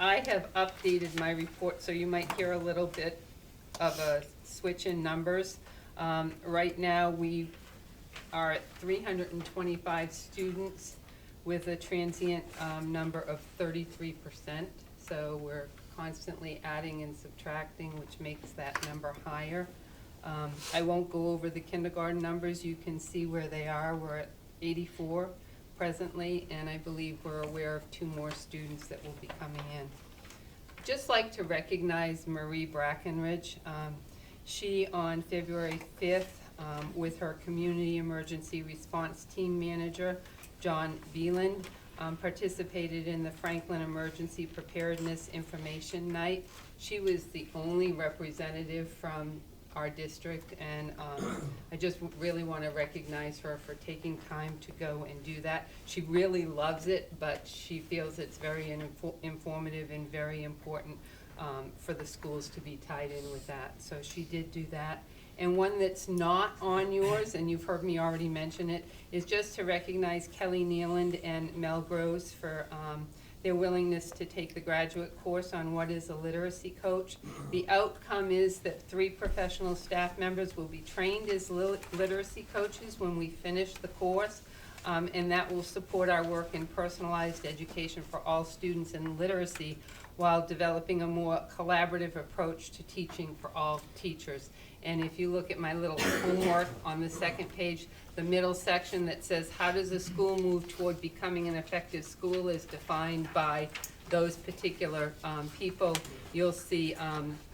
I have updated my report, so you might hear a little bit of a switch in numbers. Right now, we are at 325 students with a transient number of 33%. So we're constantly adding and subtracting, which makes that number higher. I won't go over the kindergarten numbers. You can see where they are. We're at 84 presently, and I believe we're aware of 2 more students that will be coming in. Just like to recognize Marie Brackenridge. She, on February 5th, with her Community Emergency Response Team Manager, John Beeland, participated in the Franklin Emergency Preparedness Information Night. She was the only representative from our district, and I just really want to recognize her for taking time to go and do that. She really loves it, but she feels it's very informative and very important for the schools to be tied in with that. So she did do that. And one that's not on yours, and you've heard me already mention it, is just to recognize Kelly Nealand and Mel Gross for their willingness to take the graduate course on what is a literacy coach. The outcome is that 3 professional staff members will be trained as literacy coaches when we finish the course. and that will support our work in personalized education for all students in literacy while developing a more collaborative approach to teaching for all teachers. And if you look at my little homework on the second page, the middle section that says, how does a school move toward becoming an effective school is defined by those particular people. You'll see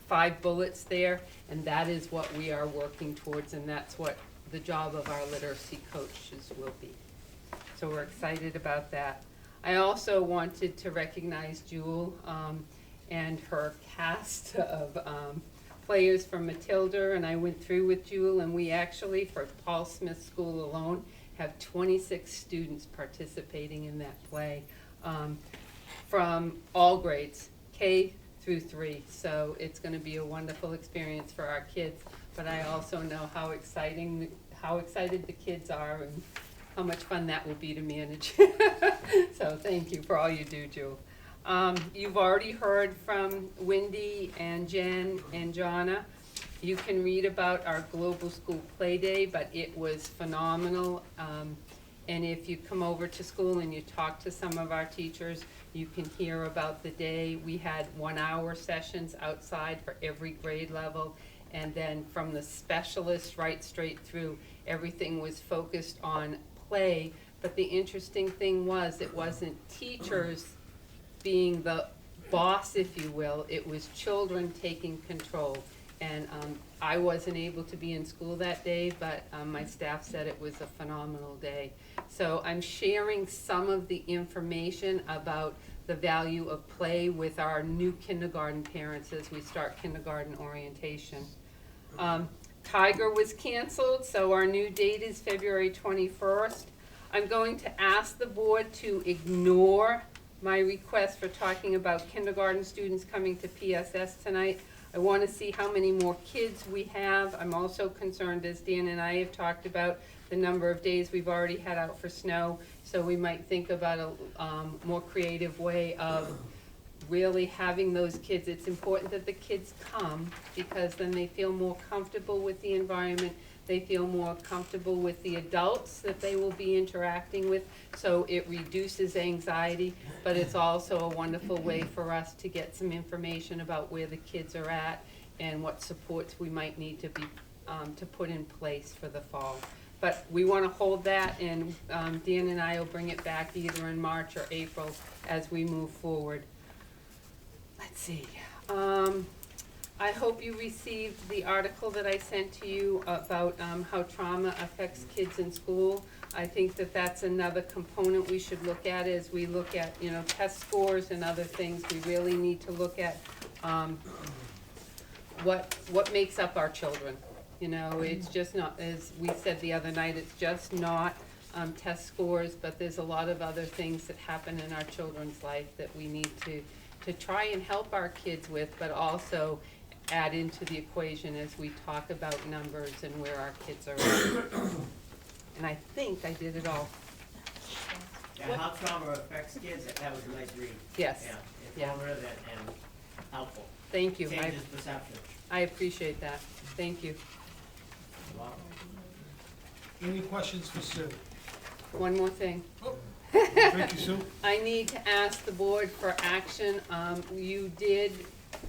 5 bullets there, and that is what we are working towards, and that's what the job of our literacy coaches will be. So we're excited about that. I also wanted to recognize Jewel and her cast of players from Matilda, and I went through with Jewel, and we actually, for Paul Smith School alone, have 26 students participating in that play from all grades, K through 3. So it's going to be a wonderful experience for our kids, but I also know how excited the kids are and how much fun that will be to manage. So thank you for all you do, Jewel. You've already heard from Wendy and Jen and Jonna. You can read about our Global School Play Day, but it was phenomenal. And if you come over to school and you talk to some of our teachers, you can hear about the day. We had 1-hour sessions outside for every grade level. And then from the specialists right straight through, everything was focused on play. But the interesting thing was, it wasn't teachers being the boss, if you will. It was children taking control. And I wasn't able to be in school that day, but my staff said it was a phenomenal day. So I'm sharing some of the information about the value of play with our new kindergarten parents as we start kindergarten orientation. Tiger was canceled, so our new date is February 21st. I'm going to ask the board to ignore my request for talking about kindergarten students coming to PSS tonight. I want to see how many more kids we have. I'm also concerned, as Dan and I have talked about, the number of days we've already had out for snow. So we might think about a more creative way of really having those kids. It's important that the kids come, because then they feel more comfortable with the environment. They feel more comfortable with the adults that they will be interacting with. So it reduces anxiety, but it's also a wonderful way for us to get some information about where the kids are at and what supports we might need to be to put in place for the fall. But we want to hold that, and Dan and I will bring it back either in March or April as we move forward. Let's see. I hope you received the article that I sent to you about how trauma affects kids in school. I think that that's another component we should look at as we look at, test scores and other things. We really need to look at what makes up our children. It's just not, as we said the other night, it's just not test scores, but there's a lot of other things that happen in our children's life that we need to try and help our kids with, but also add into the equation as we talk about numbers and where our kids are at. And I think I did it all. Yeah, how trauma affects kids, that was a nice read. Yes. Yeah, informative and helpful. Thank you. Changes perception. I appreciate that. Thank you. Wow. Any questions for Sue? One more thing. Oh, thank you, Sue. I need to ask the board for action. You did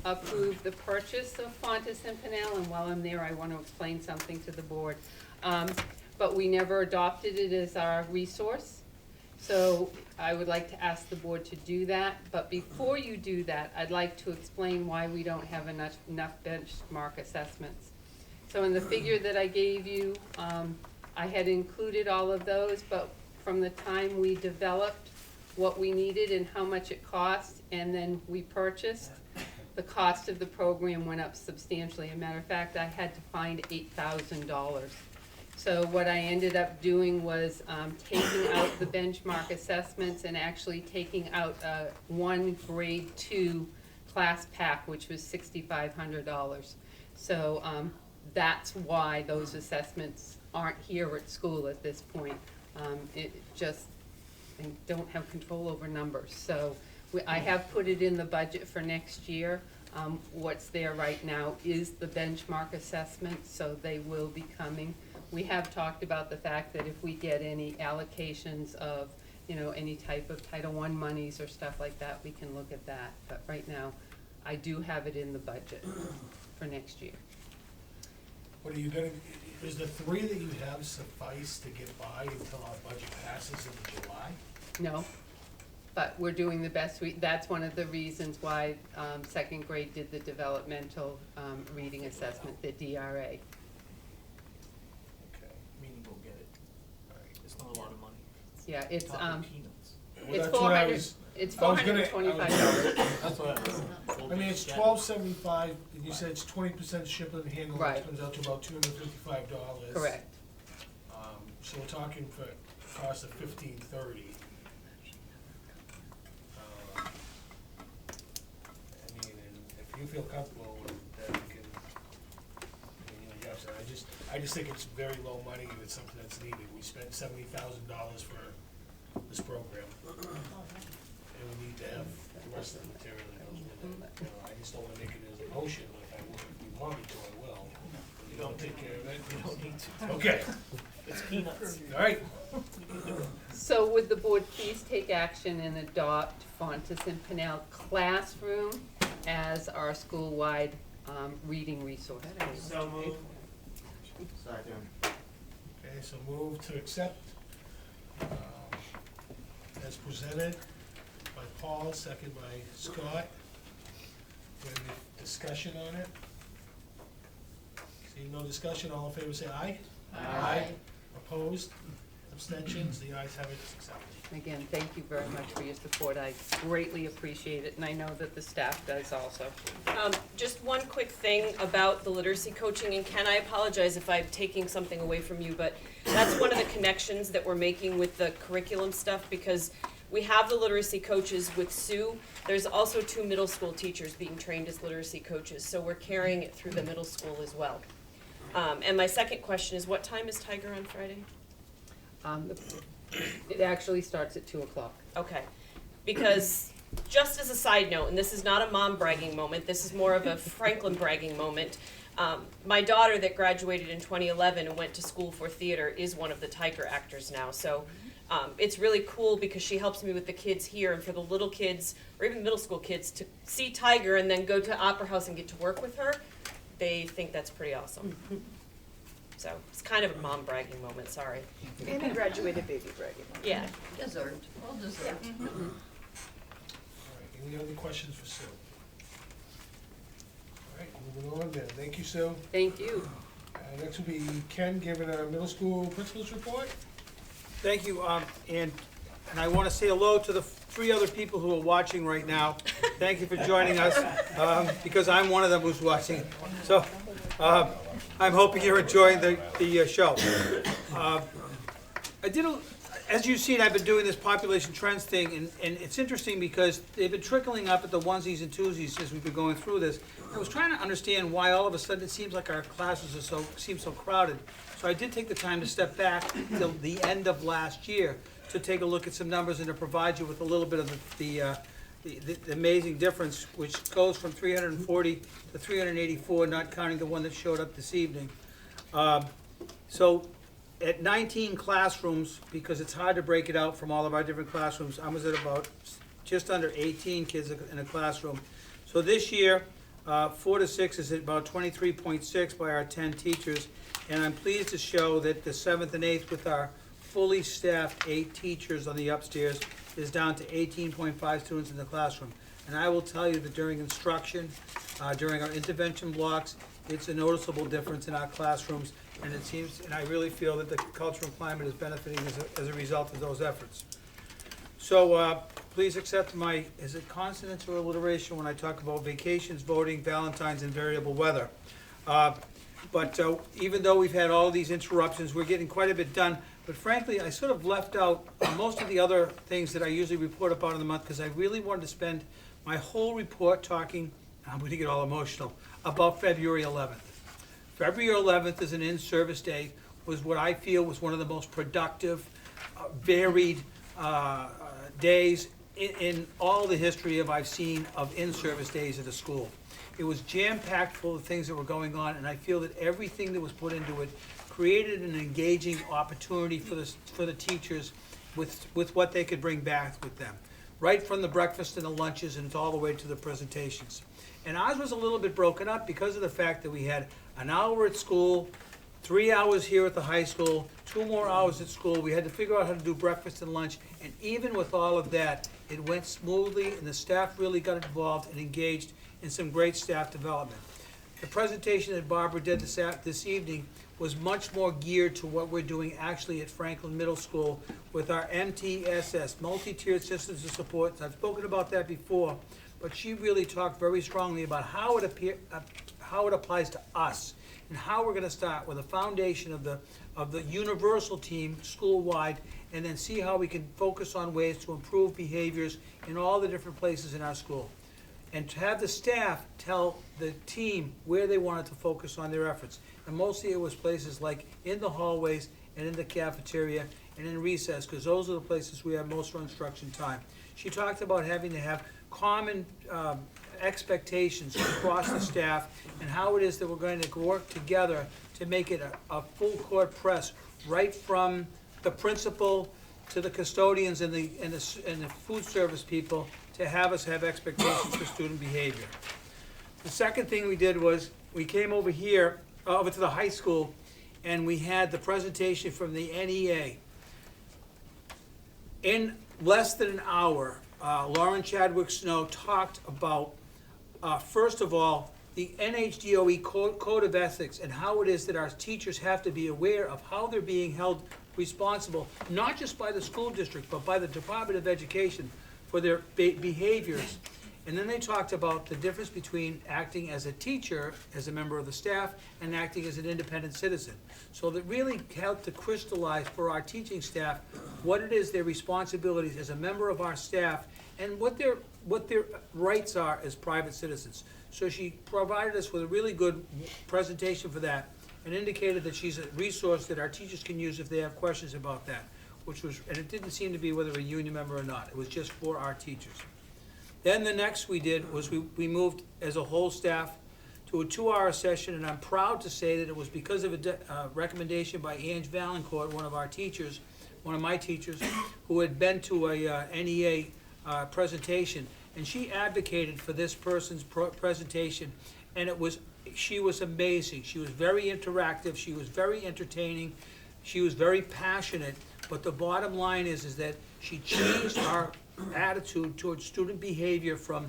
approve the purchase of Fontes and Pinnell, and while I'm there, I want to explain something to the board. But we never adopted it as our resource. So I would like to ask the board to do that. But before you do that, I'd like to explain why we don't have enough benchmark assessments. So in the figure that I gave you, I had included all of those, but from the time we developed what we needed and how much it cost, and then we purchased, the cost of the program went up substantially. As a matter of fact, I had to find $8,000. So what I ended up doing was taking out the benchmark assessments and actually taking out one grade 2 class pack, which was $6,500. So that's why those assessments aren't here at school at this point. It just, I don't have control over numbers. So I have put it in the budget for next year. What's there right now is the benchmark assessment, so they will be coming. We have talked about the fact that if we get any allocations of, you know, any type of Title I monies or stuff like that, we can look at that. But right now, I do have it in the budget for next year. What are you gonna, is the 3 that you have suffice to get by until our budget passes in July? No, but we're doing the best that's one of the reasons why, second grade did the developmental, reading assessment, the DRA. Okay. Meaning we'll get it. It's not a lot of money. Yeah, it's, Talking peanuts. Well, it's that's what I was- it's I was gonna- $425. That's what I was. I mean, it's $12.75, and you said it's 20% shipping and handling, Right. which comes out to about $255. Correct. So we're talking for cost of $15.30. I mean, and if you feel comfortable with that, we can, you know, yes, I just think it's very low money and it's something that's needed. We spent $70,000 for this program. And we need to have the rest of the material that goes with it. You know, I just don't wanna make it as a motion, but if I would, if we want me to, I will. You don't take care of it? You don't need to. Okay, It's peanuts. all right. So would the board please take action and adopt Fontes and Pinnell Classroom as our school-wide, reading resource? So moved. Second. Okay, so move to accept, as presented by Paul, second by Scott. Any discussion on it? Seeing no discussion, all in favor say aye. Aye. Opposed? Abstentions? The ayes have it, it's accepted. Again, thank you very much for your support. I greatly appreciate it, and I know that the staff does also. Just one quick thing about the literacy coaching, and Ken, I apologize if I'm taking something away from you, but that's one of the connections that we're making with the curriculum stuff, because we have the literacy coaches with Sue. There's also 2 middle school teachers being trained as literacy coaches, so we're carrying it through the middle school as well. And my second question is, what time is Tiger on Friday? It actually starts at 2 o'clock. Okay, because just as a side note, and this is not a mom bragging moment, this is more of a Franklin bragging moment. My daughter that graduated in 2011 and went to school for theater is one of the Tiger actors now. So it's really cool because she helps me with the kids here, and for the little kids, or even middle school kids, to see Tiger and then go to Opera House and get to work with her, they think that's pretty awesome. So it's kind of a mom bragging moment, sorry. And a graduated baby bragging. Yeah. Deserved, well deserved. All right, any other questions for Sue? All right, moving on then. Thank you, Sue. Thank you. Next will be Ken giving a middle school principal's report. Thank you, and I want to say hello to the 3 other people who are watching right now. Thank you for joining us, because I'm one of them who's watching. So, I'm hoping you're enjoying the show. As you've seen, I've been doing this population trends thing, and it's interesting because they've been trickling up at the onesies and twosies as we've been going through this. I was trying to understand why all of a sudden it seems like our classes seem so crowded. So I did take the time to step back till the end of last year to take a look at some numbers and to provide you with a little bit of the amazing difference, which goes from 340 to 384, not counting the one that showed up this evening. So at 19 classrooms, because it's hard to break it out from all of our different classrooms, I was at about just under 18 kids in a classroom. So this year, 4 to 6 is at about 23.6 by our 10 teachers, and I'm pleased to show that the 7th and 8th with our fully staffed 8 teachers on the upstairs is down to 18.5 students in the classroom. And I will tell you that during instruction, during our intervention blocks, it's a noticeable difference in our classrooms, and it seems, and I really feel that the cultural climate is benefiting as a result of those efforts. So please accept my, is it consonants or alliteration when I talk about vacations, voting, Valentine's, and variable weather? But even though we've had all these interruptions, we're getting quite a bit done. But frankly, I sort of left out most of the other things that I usually report about in the month, because I really wanted to spend my whole report talking, I'm going to get all emotional, about February 11th. February 11th is an in-service day, was what I feel was one of the most productive, varied days in all the history I've seen of in-service days at the school. It was jam-packed full of things that were going on, and I feel that everything that was put into it created an engaging opportunity for the teachers with what they could bring back with them. Right from the breakfast and the lunches and all the way to the presentations. And ours was a little bit broken up because of the fact that we had an hour at school, 3 hours here at the high school, 2 more hours at school. We had to figure out how to do breakfast and lunch, and even with all of that, it went smoothly, and the staff really got involved and engaged in some great staff development. The presentation that Barbara did this evening was much more geared to what we're doing actually at Franklin Middle School with our MTSS, Multi-Tiered Systems of Support. I've spoken about that before, but she really talked very strongly about how it applies to us and how we're going to start with a foundation of the universal team school-wide, and then see how we can focus on ways to improve behaviors in all the different places in our school. And to have the staff tell the team where they wanted to focus on their efforts. And mostly it was places like in the hallways and in the cafeteria and in recess, because those are the places we have most of our instruction time. She talked about having to have common expectations across the staff and how it is that we're going to work together to make it a full court press, right from the principal to the custodians and the food service people, to have us have expectations for student behavior. The second thing we did was we came over here, over to the high school, and we had the presentation from the NEA. In less than an hour, Lauren Chadwick Snow talked about, first of all, the NHDOE Code of Ethics and how it is that our teachers have to be aware of how they're being held responsible, not just by the school district, but by the Department of Education for their behaviors. And then they talked about the difference between acting as a teacher, as a member of the staff, and acting as an independent citizen. So that really helped to crystallize for our teaching staff what it is their responsibilities as a member of our staff and what their rights are as private citizens. So she provided us with a really good presentation for that and indicated that she's a resource that our teachers can use if they have questions about that, and it didn't seem to be whether a union member or not. It was just for our teachers. Then the next we did was we moved as a whole staff to a 2-hour session, and I'm proud to say that it was because of a recommendation by Ange Valancourt, one of my teachers, who had been to a NEA presentation, and she advocated for this person's presentation, and she was amazing. She was very interactive, she was very entertaining, she was very passionate, but the bottom line is that she changed our attitude towards student behavior from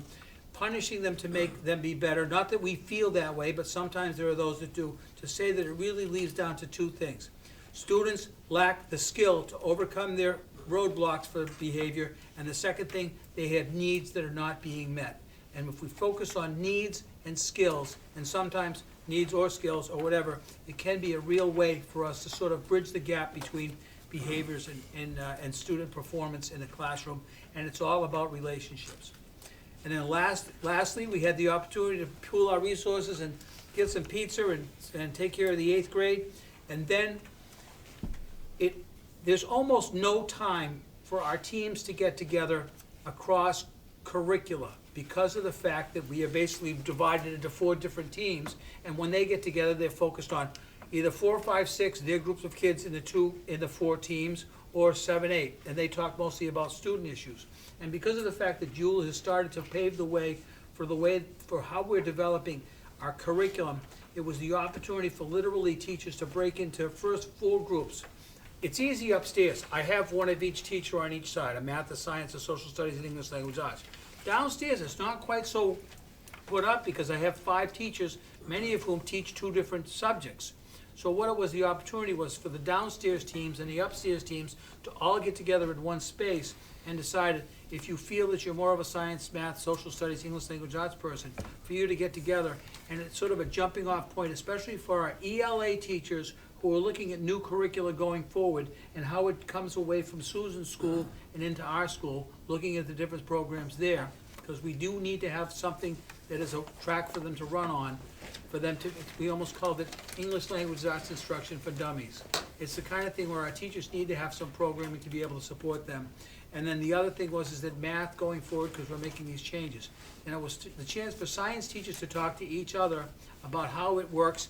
punishing them to make them be better. Not that we feel that way, but sometimes there are those that do, to say that it really leads down to 2 things. Students lack the skill to overcome their roadblocks for behavior, and the second thing, they have needs that are not being met. And if we focus on needs and skills, and sometimes needs or skills or whatever, it can be a real way for us to sort of bridge the gap between behaviors and student performance in the classroom, and it's all about relationships. And then lastly, we had the opportunity to pool our resources and get some pizza and take care of the 8th grade, and then there's almost no time for our teams to get together across curricula because of the fact that we are basically divided into 4 different teams, and when they get together, they're focused on either 4, 5, 6, their groups of kids in the 4 teams, or 7, 8, and they talk mostly about student issues. And because of the fact that Jewel has started to pave the way for how we're developing our curriculum, it was the opportunity for literally teachers to break into first 4 groups. It's easy upstairs. I have one of each teacher on each side, a math, a science, a social studies, and English language arts. Downstairs, it's not quite so put up because I have 5 teachers, many of whom teach 2 different subjects. So what it was, the opportunity was for the downstairs teams and the upstairs teams to all get together in one space and decide if you feel that you're more of a science, math, social studies, English language arts person, for you to get together. And it's sort of a jumping off point, especially for our ELA teachers who are looking at new curricula going forward and how it comes away from Susan's school and into our school, looking at the different programs there, because we do need to have something that is a track for them to run on, for them to, we almost called it English language arts instruction for dummies. It's the kind of thing where our teachers need to have some programming to be able to support them. And then the other thing is that math going forward, because we're making these changes. And it was the chance for science teachers to talk to each other about how it works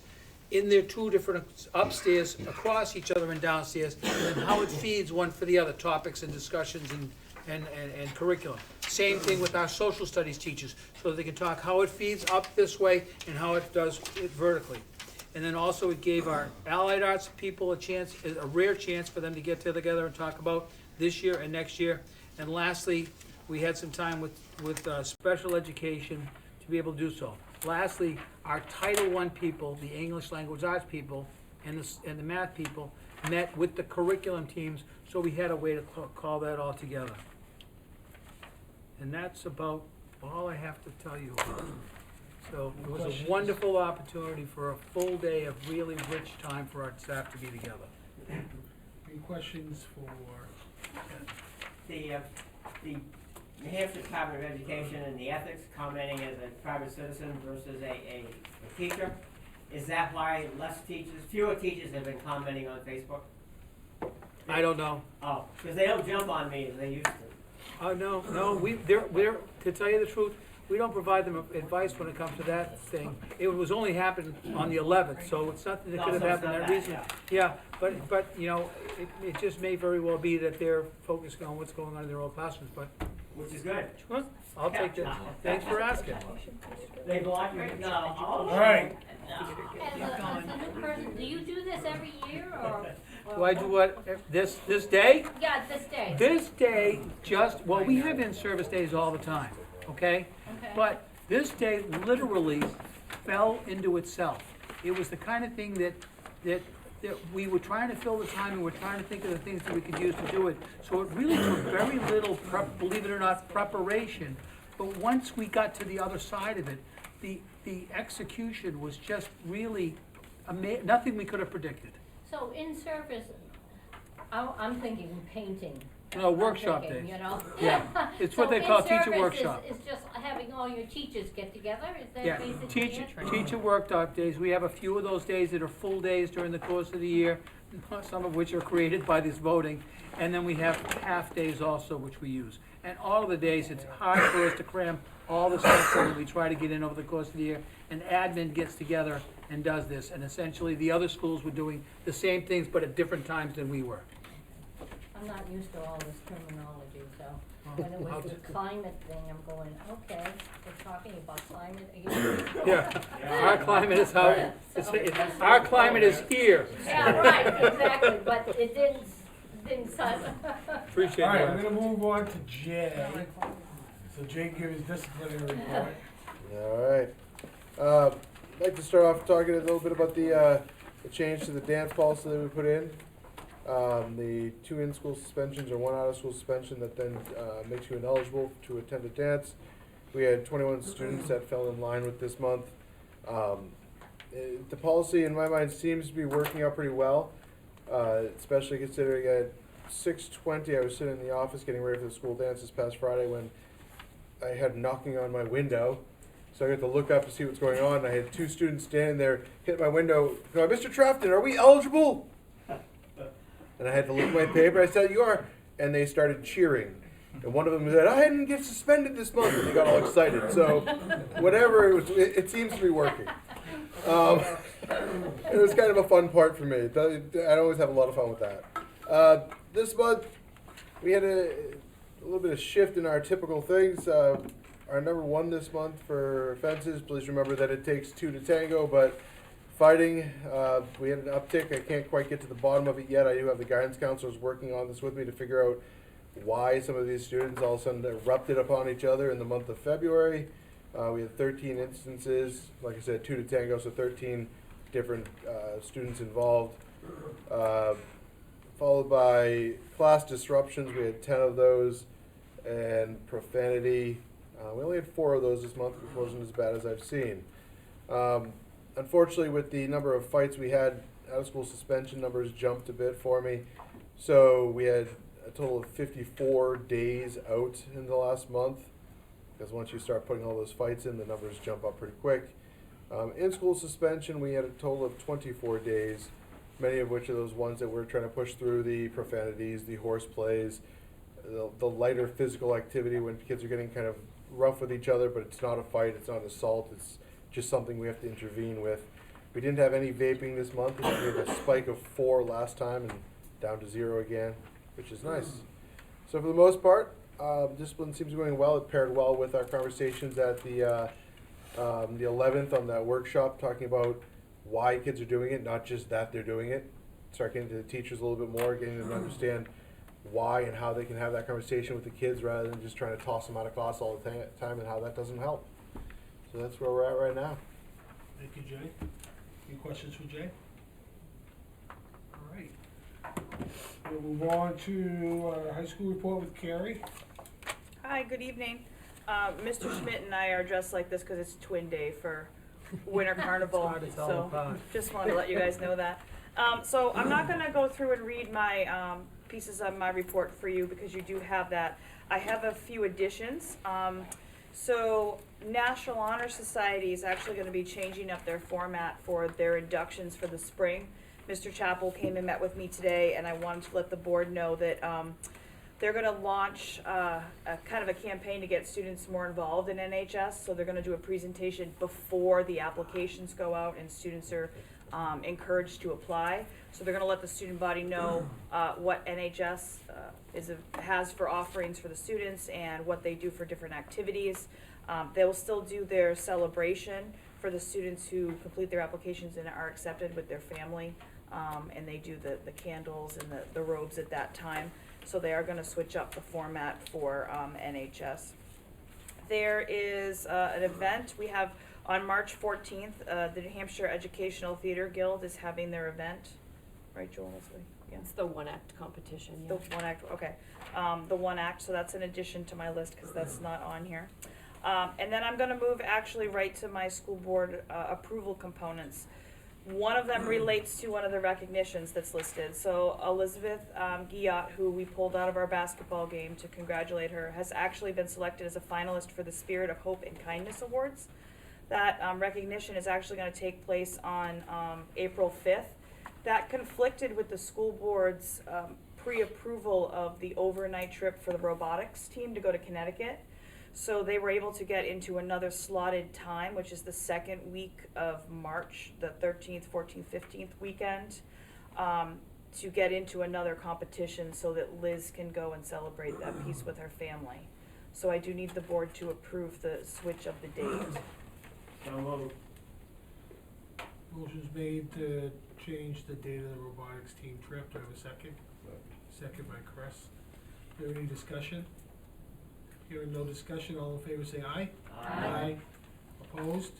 in their two different upstairs, across each other and downstairs, and how it feeds one for the other, topics and discussions and curriculum. Same thing with our social studies teachers, so that they can talk how it feeds up this way and how it does it vertically. And then also it gave our allied arts people a rare chance for them to get together and talk about this year and next year. And lastly, we had some time with special education to be able to do so. Lastly, our Title I people, the English language arts people, and the math people met with the curriculum teams, so we had a way to call that all together. And that's about all I have to tell you about. So it was a wonderful opportunity for a full day of really rich time for our staff to be together. Any questions for? The New Hampshire Department of Education and the ethics commenting as a private citizen versus a teacher, is that why fewer teachers have been commenting on Facebook? I don't know. Oh, because they don't jump on me as they used to. Oh, no, we're, to tell you the truth, we don't provide them advice when it comes to that thing. It was only happened on the 11th, so it's something that could have happened that reason. Yeah, but, you know, it just may very well be that they're focused on what's going on in their own classrooms, but. Which is good. Sure, I'll take that. Thanks for asking. They block me. No. All right. As a new person, do you do this every year, or? Do I do what, this day? Yeah, this day. This day well, we have in-service days all the time, okay? Okay. But this day literally fell into itself. It was the kind of thing that we were trying to fill the time, and we're trying to think of the things that we could use to do it. So it really took very little, believe it or not, preparation. But once we got to the other side of it, the execution was just really nothing we could have predicted. So in service, I'm thinking painting. No, workshop I'm thinking, days. you know? Yeah, it's what they call teacher workshop. It's just having all your teachers get together, is that Yeah, basically it? teacher workshop days. We have a few of those days that are full days during the course of the year, some of which are created by this voting. And then we have half days also, which we use. And all of the days, it's hard for us to cram all the stuff that we try to get in over the course of the year. And admin gets together and does this. And essentially, the other schools were doing the same things, but at different times than we were. I'm not used to all this terminology, so when it was the climate thing, I'm going, okay, we're talking about climate again. Yeah, our climate is how, our climate is here. Yeah, right, exactly, but it didn't sound. Appreciate All right, that. we're gonna move on to Jay. So Jay can give his disciplinary report. All right. I'd like to start off talking a little bit about the change to the dance policy that we put in. The 2 in-school suspensions or 1 out-of-school suspension that then makes you ineligible to attend a dance. We had 21 students that fell in line with this month. The policy, in my mind, seems to be working out pretty well, especially considering at 6:20 I was sitting in the office getting ready for the school dance this past Friday when I had knocking on my window. So I got to look up to see what's going on. I had 2 students standing there, hit my window, going, "Mr. Trafton, are we eligible?" And I had to look at my paper. I said, "You are." And they started cheering. And one of them said, "I didn't get suspended this month." And they got all excited. So whatever it was, it seems to be working. It was kind of a fun part for me. I always have a lot of fun with that. This month, we had a little bit of shift in our typical things. Our number 1 this month for offenses, please remember that it takes 2 to tango, but fighting, we had an uptick. I can't quite get to the bottom of it yet. I do have the guidance counselors working on this with me to figure out why some of these students all of a sudden erupted upon each other in the month of February. We had 13 instances, like I said, 2 to tango, so 13 different students involved. Followed by class disruptions, we had 10 of those, and profanity. We only had 4 of those this month, which wasn't as bad as I've seen. Unfortunately, with the number of fights we had, out-of-school suspension numbers jumped a bit for me. So we had a total of 54 days out in the last month, because once you start putting all those fights in, the numbers jump up pretty quick. In-school suspension, we had a total of 24 days. many of which are those ones that we're trying to push through, the profanities, the horse plays, the lighter physical activity when kids are getting kind of rough with each other, but it's not a fight, it's not an assault, it's just something we have to intervene with. We didn't have any vaping this month. We had a spike of 4 last time and down to 0 again, which is nice. So for the most part, discipline seems to be going well. It paired well with our conversations at the 11th on that workshop, talking about why kids are doing it, not just that they're doing it. Start getting to the teachers a little bit more, getting them to understand why and how they can have that conversation with the kids rather than just trying to toss them out of class all the time and how that doesn't help. So that's where we're at right now. Thank you, Jay. Any questions for Jay? All right. We'll move on to our high school report with Carrie. Hi, good evening. Mr. Schmidt and I are dressed like this because it's twin day for Winter Carnival. what it's all So about. just wanted to let you guys know that. So I'm not gonna go through and read my pieces of my report for you because you do have that. I have a few additions. So National Honor Society is actually gonna be changing up their format for their inductions for the spring. Mr. Chappell came and met with me today, and I wanted to let the board know that they're going to launch a kind of a campaign to get students more involved in NHS. So they're going to do a presentation before the applications go out and students are encouraged to apply. So they're going to let the student body know what NHS has for offerings for the students and what they do for different activities. They will still do their celebration for the students who complete their applications and are accepted with their family. And they do the candles and the robes at that time. So they are going to switch up the format for NHS. There is an event we have on March 14th. The New Hampshire Educational Theater Guild is having their event. Right, Joel? Yeah. It's the one act competition, The one act, okay. The one act, so that's an addition to my list because that's not on here. And then I'm going to move actually right to my school board approval components. One of them relates to one of the recognitions that's listed. So Elizabeth Guillot, who we pulled out of our basketball game to congratulate her, has actually been selected as a finalist for the Spirit of Hope and Kindness Awards. That recognition is actually going to take place on April 5th. That conflicted with the school board's pre-approval of the overnight trip for the robotics team to go to Connecticut. So they were able to get into another slotted time, which is the second week of March, the 13th, 14th, 15th weekend, to get into another competition so that Liz can go and celebrate that piece with her family. So I do need the board to approve the switch of the date. So moved. Motion's made to change the date of the robotics team trip. Do I have a second? Second by Chris. Is there any discussion? Hearing no discussion, all in favor say aye. Aye. Opposed?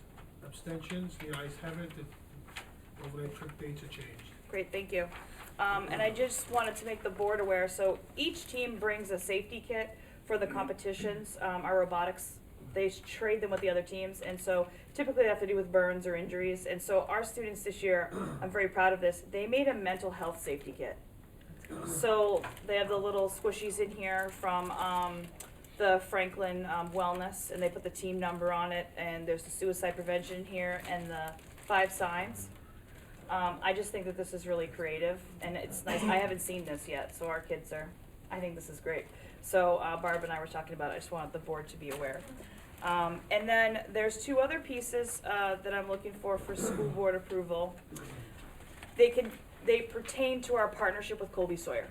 Abstentions? The ayes have it. The overnight trip dates are changed. Great, thank you. And I just wanted to make the board aware, so each team brings a safety kit for the competitions. Our robotics, they trade them with the other teams, and so typically they have to do with burns or injuries. And so our students this year, I'm very proud of this, they made a mental health safety kit. So they have the little squishies in here from the Franklin Wellness, and they put the team number on it, and there's the suicide prevention here and the 5 signs. I just think that this is really creative, and it's nice. I haven't seen this yet, so our kids are, I think this is great. So Barb and I were talking about it. I just wanted the board to be aware. And then there's 2 other pieces that I'm looking for school board approval. They pertain to our partnership with Colby Sawyer.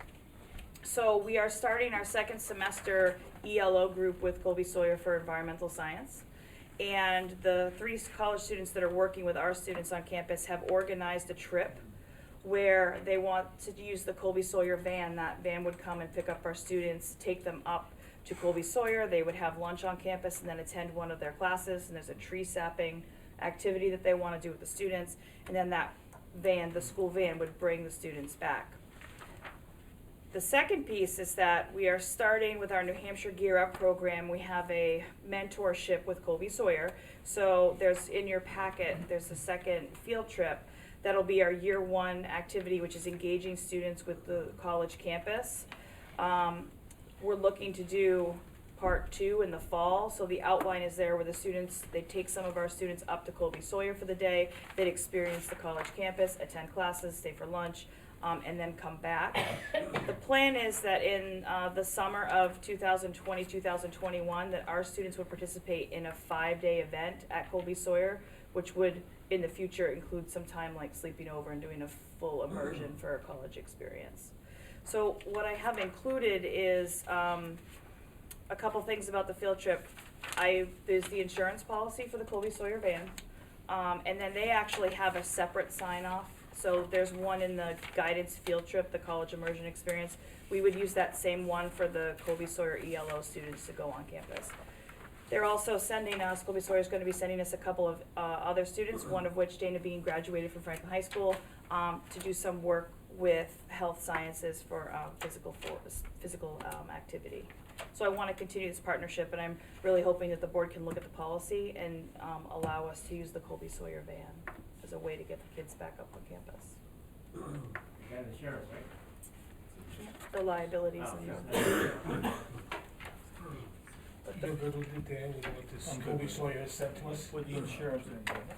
So we are starting our second semester ELO group with Colby Sawyer for environmental science. And the 3 college students that are working with our students on campus have organized a trip where they want to use the Colby Sawyer van. That van would come and pick up our students, take them up to Colby Sawyer. They would have lunch on campus and then attend one of their classes. And there's a tree sapping activity that they want to do with the students. And then that van, the school van, would bring the students back. The second piece is that we are starting with our New Hampshire Gear Up program. We have a mentorship with Colby Sawyer. So there's in your packet, there's a second field trip. That'll be our year 1 activity, which is engaging students with the college campus. We're looking to do part 2 in the fall. So the outline is there where the students, they take some of our students up to Colby Sawyer for the day. They'd experience the college campus, attend classes, stay for lunch, and then come back. The plan is that in the summer of 2020, 2021, that our students would participate in a 5-day event at Colby Sawyer, which would in the future include some time like sleeping over and doing a full immersion for a college experience. So what I have included is a couple things about the field trip. There's the insurance policy for the Colby Sawyer van, and then they actually have a separate sign-off. So there's one in the guidance field trip, the college immersion experience. We would use that same one for the Colby Sawyer ELO students to go on campus. They're also sending us, Colby Sawyer is going to be sending us a couple of other students, one of which, Dana Bean, graduated from Franklin High School, to do some work with health sciences for physical activity. So I want to continue this partnership, and I'm really hoping that the board can look at the policy and allow us to use the Colby Sawyer van as a way to get the kids back up on campus. You got insurance, right? The liabilities and You're good with it, Dan, with what this Colby Sawyer has sent to us? With the insurance and everything.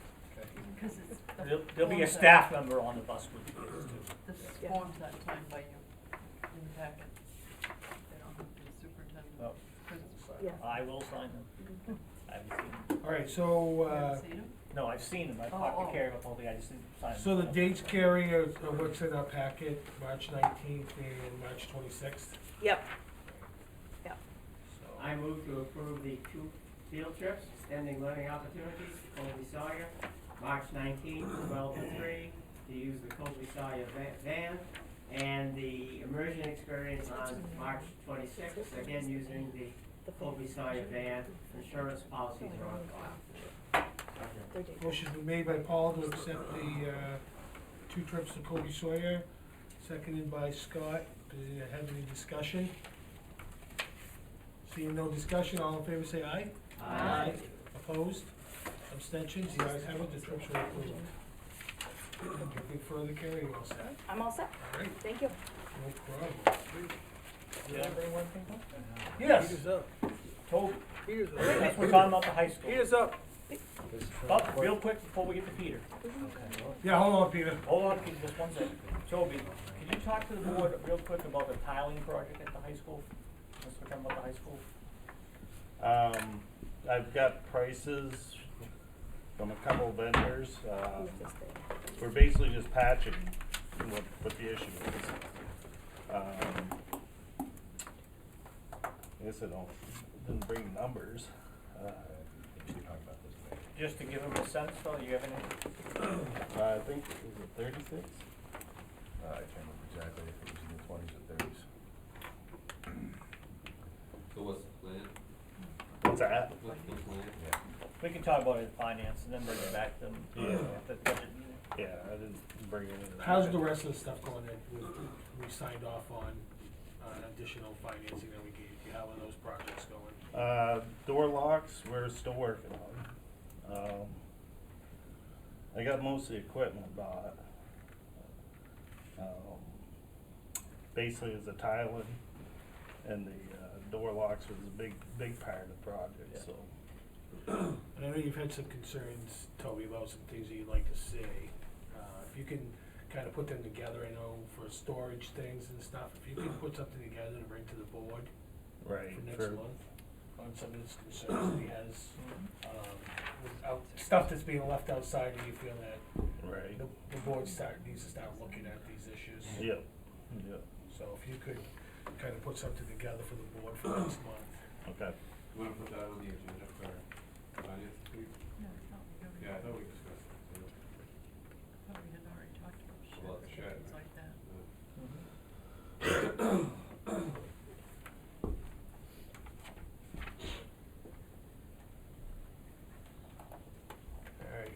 Because it's the There'll be a forms staff member on the bus with the kids too. This Yeah. form's not signed by you in the packet. They don't have the superintendent. Oh. 'Cause it's- Yeah. I will sign them. I haven't seen them. All right, so, You haven't seen 'em? No, I've seen them. I've Oh, talked oh. to Carrie about the whole thing. I just didn't sign them. so the dates, Carrie, are what's in our packet, March 19th and March 26th. Yep. So, I move to approve the 2 field trips, extending learning opportunities to Colby Sawyer, March 19th, 12 to 3, to use the Colby Sawyer van, and the immersion experience on March 26th, again using the Colby Sawyer van. Insurance policies are on file. motion's been made by Paul to accept the 2 trips to Colby Sawyer, seconded by Scott. Do you have any discussion? Seeing no discussion, all in favor say aye. Aye. Opposed? Abstentions? The ayes have it, the trips are approved. Anything further, Carrie, you all set? I'm all set. All right, Thank you. no problem. Did I bring one thing up? Yes. Toby. Peter's up. That's we're talking about the high school. Peter's up. Oh, real quick before we get to Peter. Yeah, hold on, Peter. Hold on, Peter, just one second. Toby, can you talk to the board real quick about the tiling project at the high school? Since we're talking about the high school. I've got prices from a couple of vendors. We're basically just patching what the issue is. I guess I didn't bring numbers. Just to give them a sense, though, you have any? I think, is it 36? I can't remember exactly if it was in the 20s or 30s. So what's the plan? What's that? What's the plan? Yeah. We can talk about it in finance and then bring it back to them. Yeah. At the budget meeting. Yeah, I didn't bring any. How's the rest of the stuff going that we signed off on, additional financing that we gave you? How are those projects going? Door locks, we're still working on. I got most of the equipment bought. Basically, it's the tiling and the door locks was a big part of the project. So. And I know you've had some concerns, Toby, about some things that you'd like to see. If you can kind of put them together, I know for storage things and stuff, if you can put something together to bring to the board Right. for next month on some of his concerns that he has, stuff that's being left outside, and you feel that Right. the board needs to start looking at these issues. Yep. Yep. So if you could kind of put something together for the board for next month. Okay. You wanna put that on the agenda for finance this week? No, I thought we already- Yeah, I thought we discussed it. So, I thought we had already talked about About the sheds shed, and things right? like that. All right.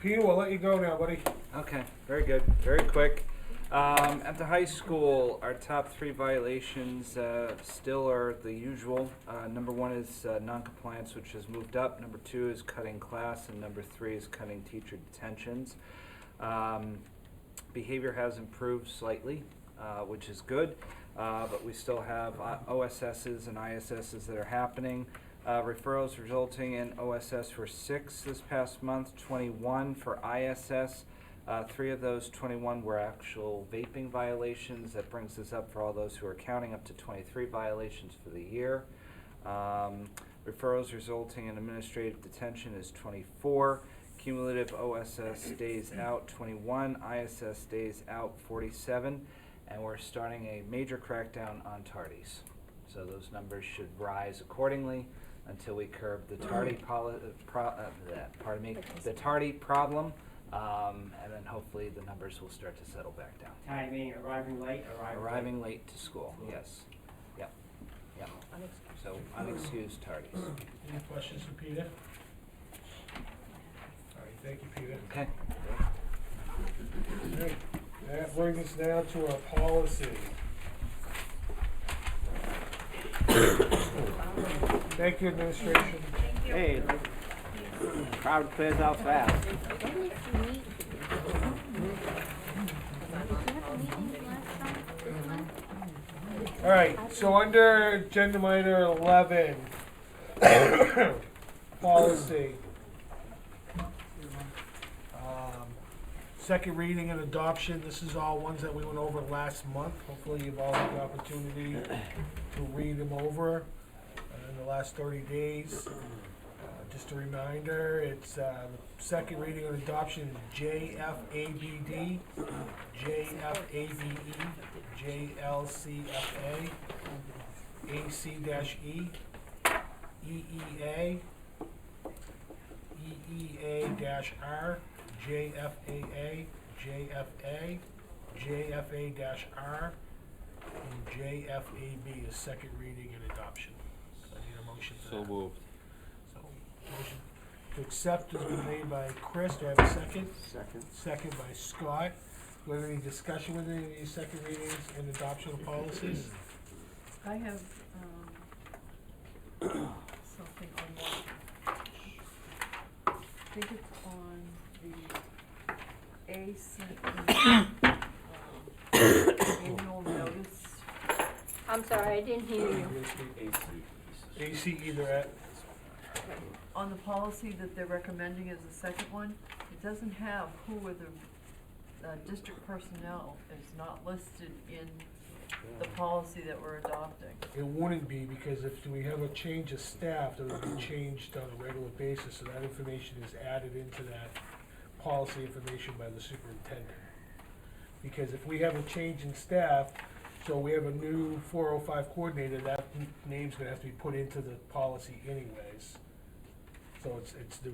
Peter, we'll let you go now, buddy. Okay, very good, very quick. At the high school, our top 3 violations still are the usual. Number 1 is noncompliance, which has moved up. Number 2 is cutting class, and number 3 is cutting teacher detentions. Behavior has improved slightly, which is good. but we still have OSSs and ISSs that are happening. Referrals resulting in OSS were 6 this past month, 21 for ISS. 3 of those 21 were actual vaping violations. That brings us up for all those who are counting up to 23 violations for the year. Referrals resulting in administrative detention is 24. Cumulative OSS days out 21, ISS days out 47, and we're starting a major crackdown on tardies. So those numbers should rise accordingly until we curb the tardy the tardy problem, and then hopefully the numbers will start to settle back down. Tardy meaning arriving late, Arriving late to school, yes. Yep. Yep. So unexcused tardies. Any questions for Peter? All right, thank you, Peter. Okay. All right, that brings us now to our policy. Thank you, administration. Hey, crowd clears out fast. All right, so under agenda item 11, policy. Second reading and adoption, this is all ones that we went over last month. Hopefully you've all had the opportunity to read them over in the last 30 days. Just a reminder, it's the second reading and adoption is JFABD, JFABE, JLCFA, AC-E, EEA, EEA-R, JFAA, JFA, JFA-R, and JFAB is second reading and adoption. So I need a motion for that. So moved. So, motion to accept has been made by Chris. Do I have a second? Second. Second by Scott. Do we have any discussion with any of these second readings and adoption of policies? I have, something on one. I think it's on the annual notice. I'm sorry, I didn't hear you. ACE they're at. On the policy that they're recommending as the second one, it doesn't have who are the district personnel. It's not listed in the policy that we're adopting. It wouldn't be, because if we have a change of staff, that would be changed on a regular basis, so that information is added into that policy information by the superintendent. Because if we have a change in staff, so we have a new 405 coordinator, that name's gonna have to be put into the policy anyways. So it's the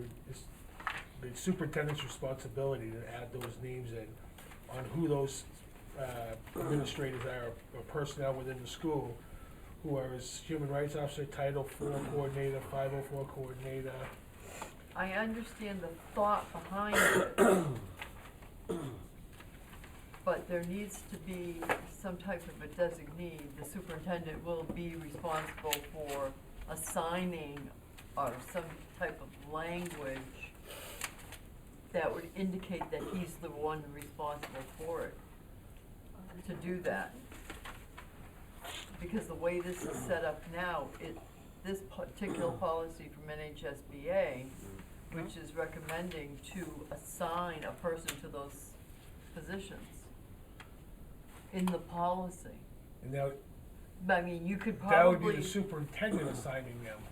superintendent's responsibility to add those names in on who those administrators are, or personnel within the school, who are as human rights officer, Title IV coordinator, 504 coordinator. I understand the thought behind it, but there needs to be some type of a designee. The superintendent will be responsible for assigning or some type of language that would indicate that he's the one responsible for it, to do that. Because the way this is set up now, this particular policy from NHSBA, which is recommending to assign a person to those positions in the policy. And that, I mean, you could that would be probably, the superintendent assigning them.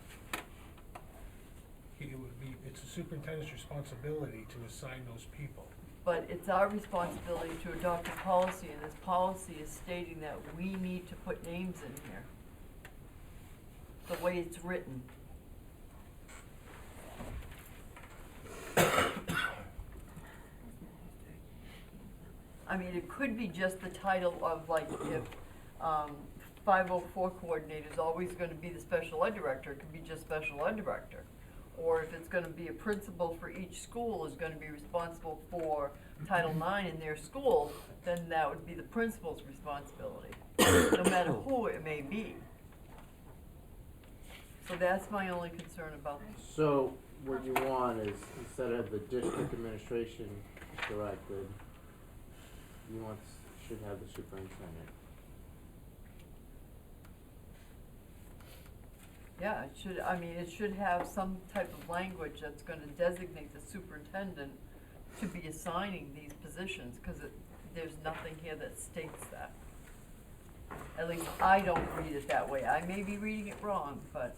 It's the superintendent's responsibility to assign those people. but it's our responsibility to adopt a policy, and this policy is stating that we need to put names in here. The way it's written. I mean, it could be just the title of, like, if 504 coordinator is always gonna be the special ed director, it could be just special ed director. Or if it's gonna be a principal for each school is gonna be responsible for Title IX in their school, then that would be the principal's responsibility, no matter who it may be. So that's my only concern about this. So what you want is, instead of the district administration directed, you want, should have the superintendent. Yeah, it should, I mean, it should have some type of language that's gonna designate the superintendent to be assigning these positions, cause there's nothing here that states that. At least I don't read it that way. I may be reading it wrong, but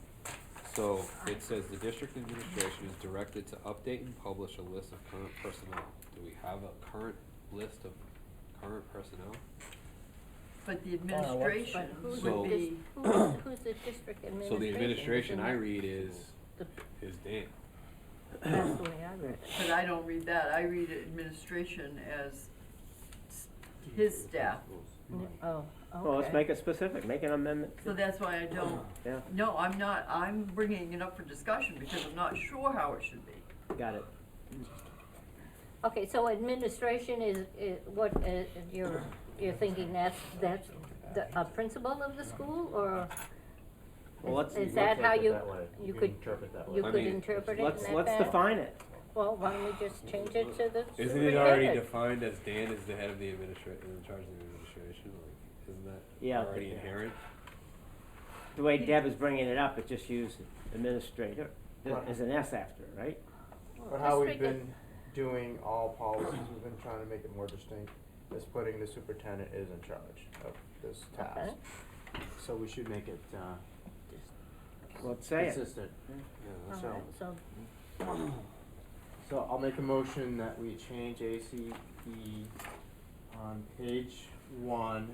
So it says the district administration is directed to update and publish a list of current personnel. Do we have a current list of current personnel? but the administration But who's So- the, would be, who's the district administration? So the administration I Isn't read is The- Dan. That's the way I read it. but I don't read that. I read administration as his staff. Oh, Well, let's okay. make it specific, make an amendment. So that's why I don't, Yeah, no, I'm not, I'm bringing it up for discussion because I'm not sure how it should be. got it. Okay, so administration is what, you're thinking that's the, a principal of the school, or Well, let's is that how you, you could, interpret that you I could mean, interpret it in that Let's fashion? define it. Well, why don't we just change it to the Isn't it already superintendent? defined as Dan is the head of the in charge of the administration? Like, isn't that Yeah. already inherent? The way Deb is bringing it up, it just used administrator, there's an S after it, right? But how we've Just make it- been doing all policies, we've been trying to make it more distinct, is putting the superintendent is in charge of this task. Okay. So we should make it, Let's say it. consistent. Yeah, So, Alright, so, so I'll make a motion that we change ACE on page 1, on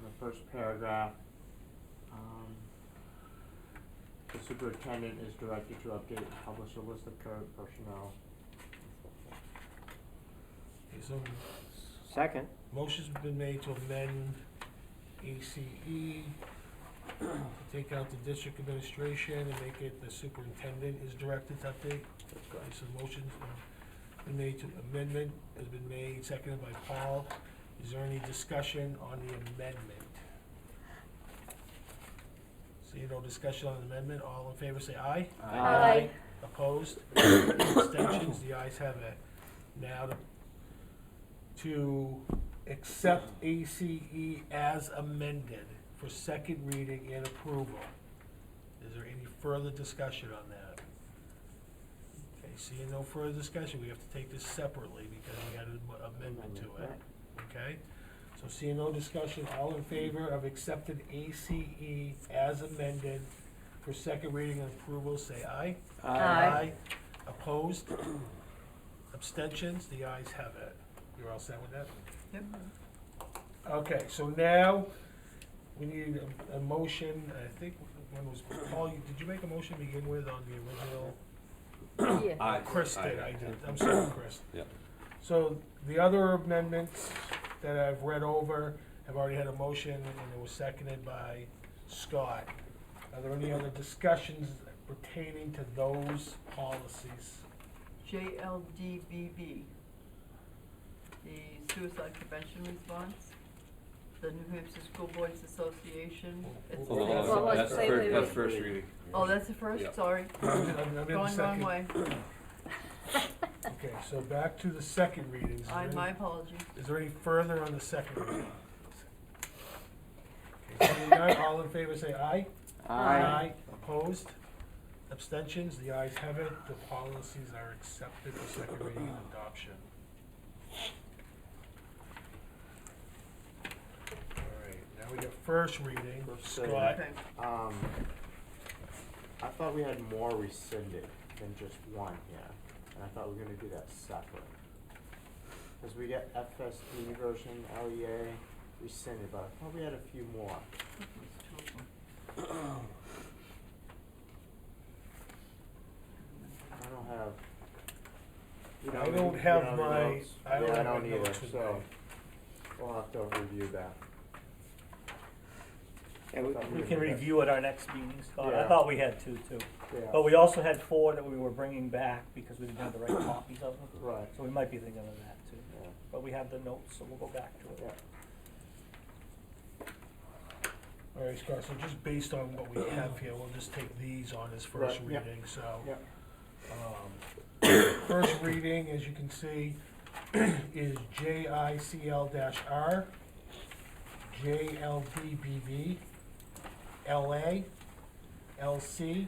the first paragraph. The superintendent is directed to update and publish a list of current personnel. Okay, so Second. motion's been made to amend ACE, to take out the district administration and make it the superintendent is directed to update. Okay, so motion's been made to, amendment has been made, seconded by Paul. Is there any discussion on the amendment? See no discussion on the amendment, all in favor say aye. Aye. Opposed? Abstentions, the ayes have it. Now to accept ACE as amended for second reading and approval. Is there any further discussion on that? Okay, seeing no further discussion, we have to take this separately because we had an amendment to it. Okay? So seeing no discussion, all in favor of accepting ACE as amended for second reading and approval, say aye. Aye. Opposed? Abstentions? The ayes have it. You're all set with that? Yep. Okay, so now we need a motion, I think, when was, Paul, did you make a motion to begin with on the original? yeah. Chris did, I did, I'm sorry, Chris. Yep. So the other amendments that I've read over have already had a motion and it was seconded by Scott. Are there any other discussions pertaining to those policies? JLDBB, the suicide prevention response, the New Hampshire School Boards Association. It's Hold on, the- hold Well, on. let's That's say first, we- that's first reading. Oh, that's the first, Yeah. sorry, I'm in the going wrong second. way, Okay, so back to the second readings. Is there any- my apologies. Is there any further on the second reading? Okay, seeing none, all in favor say aye. Aye. Opposed? Abstentions? The ayes have it. The policies are accepted for second reading and adoption. All right, now we got first reading. First Scott, Okay, I thought we had more rescinded than just one here, and I thought we were gonna do that separate. Cause we get FSD version, LEA rescinded, but I thought we had a few more. I don't have. You know, I you don't have your my, notes? I don't Yeah, have I my don't notes either, with so me. we'll have to review that. Yeah, We can review at our next meeting, Scott. I Yeah. thought we had two too. Yeah. But we also had 4 that we were bringing back because we didn't have the right copies of them. Right. So we might be thinking of that too. Yeah. But we have the notes, so we'll go back to it. Yeah. All right, Scott, so just based on what we have here, we'll just take these on as first Right, yeah. reading, so. Yeah. First reading, as you can see, is JICL-R, JLDBV, LA, LC,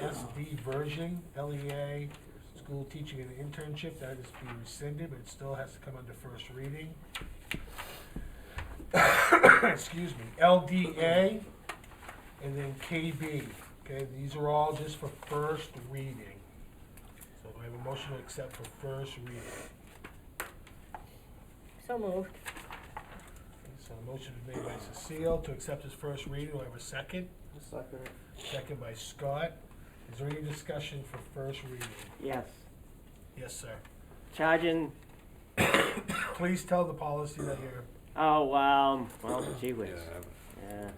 FSD version, LEA, school teaching and internship, that is being rescinded, but it still has to come under first reading. Excuse me, LDA, and then KB, okay, these are all just for first reading. So do I have a motion to accept for first reading? So moved. Okay, so the motion is made by Cecile to accept as first reading, do I have a second? Second. Second by Scott. Is there any discussion for first reading? Yes. Yes, sir. Charging, Please tell the policy that you're, well, gee whiz. Yeah.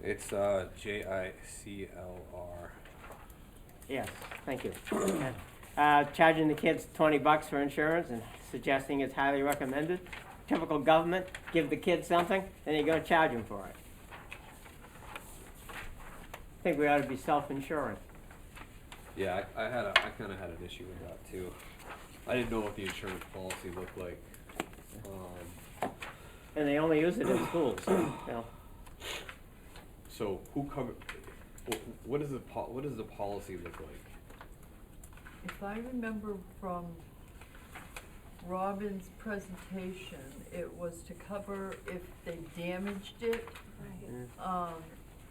It's JICLR. Yes, thank you. Charging the kids $20 for insurance and suggesting it's highly recommended. Typical government, give the kids something, then you're gonna charge them for it. I think we ought to be self-insuring. Yeah, I kind of had an issue with that too. I didn't know what the insurance policy looked like. And they only use it in schools, you know. So who cover? What does the policy look like? If I remember from Robin's presentation, it was to cover if they damaged it.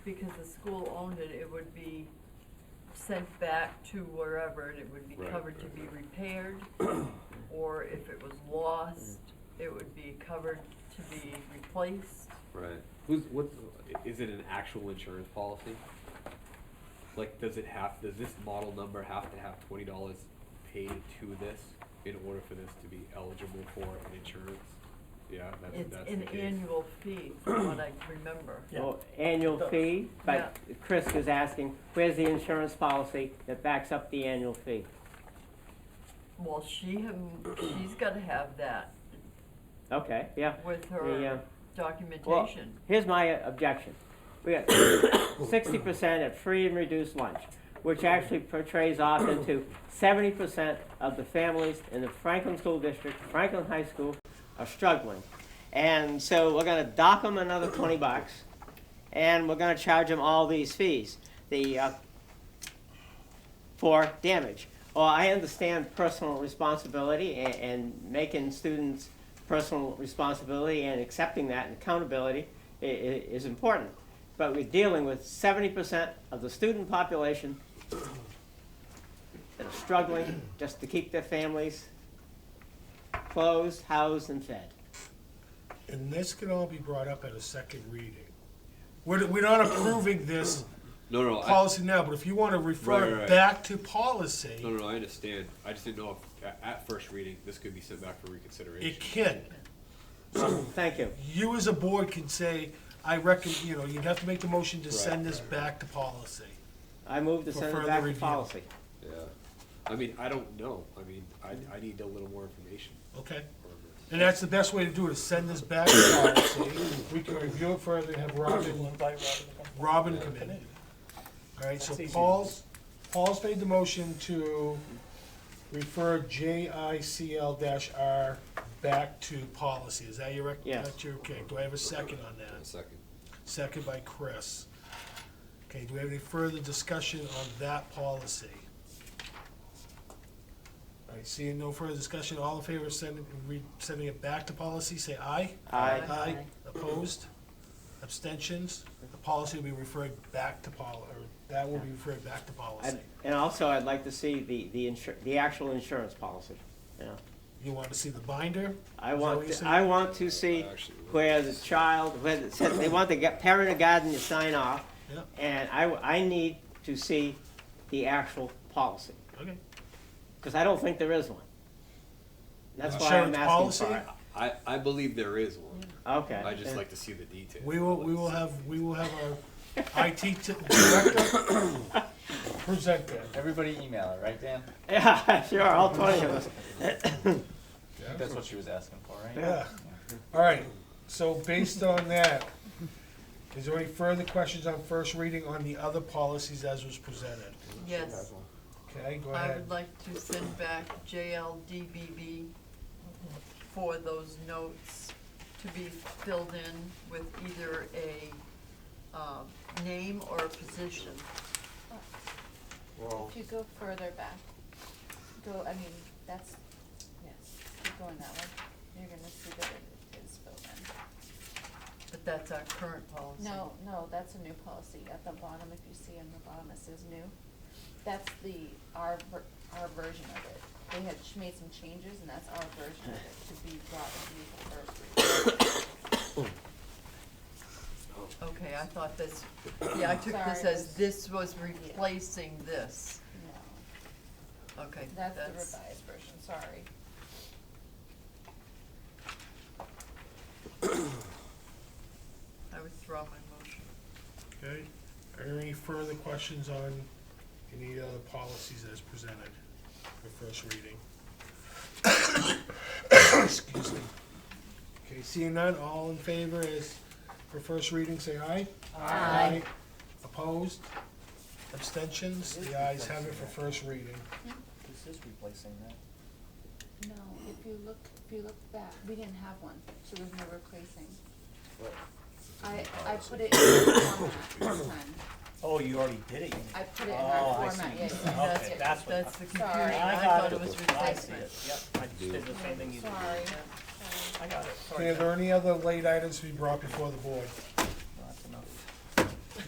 Because the school owned it, it would be sent back to wherever and it would be covered to be repaired. Or if it was lost, it would be covered to be replaced. Right. Is it an actual insurance policy? Like, does this model number have to have $20 paid to this in order for this to be eligible for an insurance? Yeah, It's that's an the case. annual fee, from what I remember. Well, annual fee, but Chris was asking, where's the insurance policy that backs up the annual fee? Well, she's gotta have that Okay, yeah. with The, her Well, documentation. here's my objection. We got 60% at free and reduced lunch, which actually portrays off into 70% of the families in the Franklin School District, Franklin High School, are struggling. And so we're gonna dock them another $20, and we're gonna charge them all these fees for damage. Well, I understand personal responsibility and making students personal responsibility and accepting that and accountability is important. But we're dealing with 70% of the student population that are struggling just to keep their families closed, housed, and fed. and this can all be brought up at a second reading. We're not approving this No, policy now, but if you want to refer Right. back to policy, No, I understand. I just didn't know if at first reading this could be sent back for reconsideration. it can. Thank you. You as a board can say, I reckon, you'd have to make the motion to send this back to policy. I move to For send it further back to review. policy. Yeah. I mean, I don't know. I mean, I need a little more information. Okay. And that's the best way to do it, is send this back to policy. We can review it further and have Robin come in. All right, so Paul's made the motion to refer JICL-R back to policy. Is that your Yes. that's your, okay, do I have a second on that? A second. Second by Chris. Okay, do we have any further discussion on that policy? All right, seeing no further discussion, all in favor of sending it back to policy, say aye. Aye. Aye. Opposed? Abstentions? The policy will be referred back to that will be referred back to policy. And also, I'd like to see the actual insurance policy. Yeah. You want to see the binder? I Is that what you're saying? want to see where the child, where it says they want the parent or guardian to sign off, Yeah. and I need to see the actual policy, Okay. because I don't think there is one. That's why I'm Insurance asking policy? for it. I believe there is one. Okay. I just then- like to see the details. We will have our IT director present that. Everybody email it, right, Dan? Yeah, sure, all 20 of us. I think that's what she was asking for, right? Yeah. All right, so based on that, is there any further questions on first reading on the other policies as was presented? Yes, Okay, go I ahead. would like to send back JLDBB for those notes to be filled in with either a name or a position? Well, If you go further back, that's, yes, keep going that way, you're gonna see that it is filled in. But that's our current policy. No, that's a new policy, at the bottom, if you see on the bottom, it says new. That's our version of it. They had made some changes, and that's our version of it to be brought to you for first reading. Okay, I thought this, yeah, I took this Sorry, as this was replacing this. No, Okay, that's the revised version, sorry. I withdraw my motion. Okay, are there any further questions on any other policies as presented for first reading? Excuse me. Okay, seeing none, all in favor is, for first reading, say aye. Aye. Opposed? Abstentions? The ayes have it for first reading. This is replacing that. No, if you look back, we didn't have one, so there's no replacing. I put it in our format this time. Oh, you already did it. I put it in Oh, our I format, see. yeah. Okay, that's what. That's the confusion. Sorry. I got thought it. it was I see replacement. it. Yep, I just did the same thing you did. Sorry. I got it. Okay, Sorry. are there any other late items to be brought before the board? That's enough.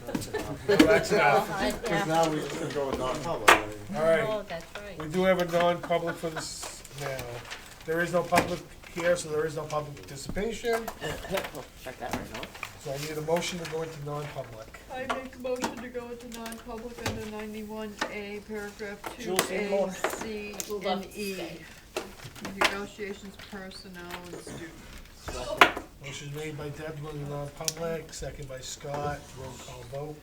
that's enough. No, that's enough. Because now we can go with non-public. I mean. All right. Oh, that's right. We do have a non-public for this now. There is no public here, so there is no public participation. Check that right now. So I need a motion to go into non-public. I make a motion to go into non-public under 91A, paragraph Jules, 2A, C, Move and up. E. Negotiations, personnel, and students. Motion made by Deb, going to non-public, second by Scott, roll call vote.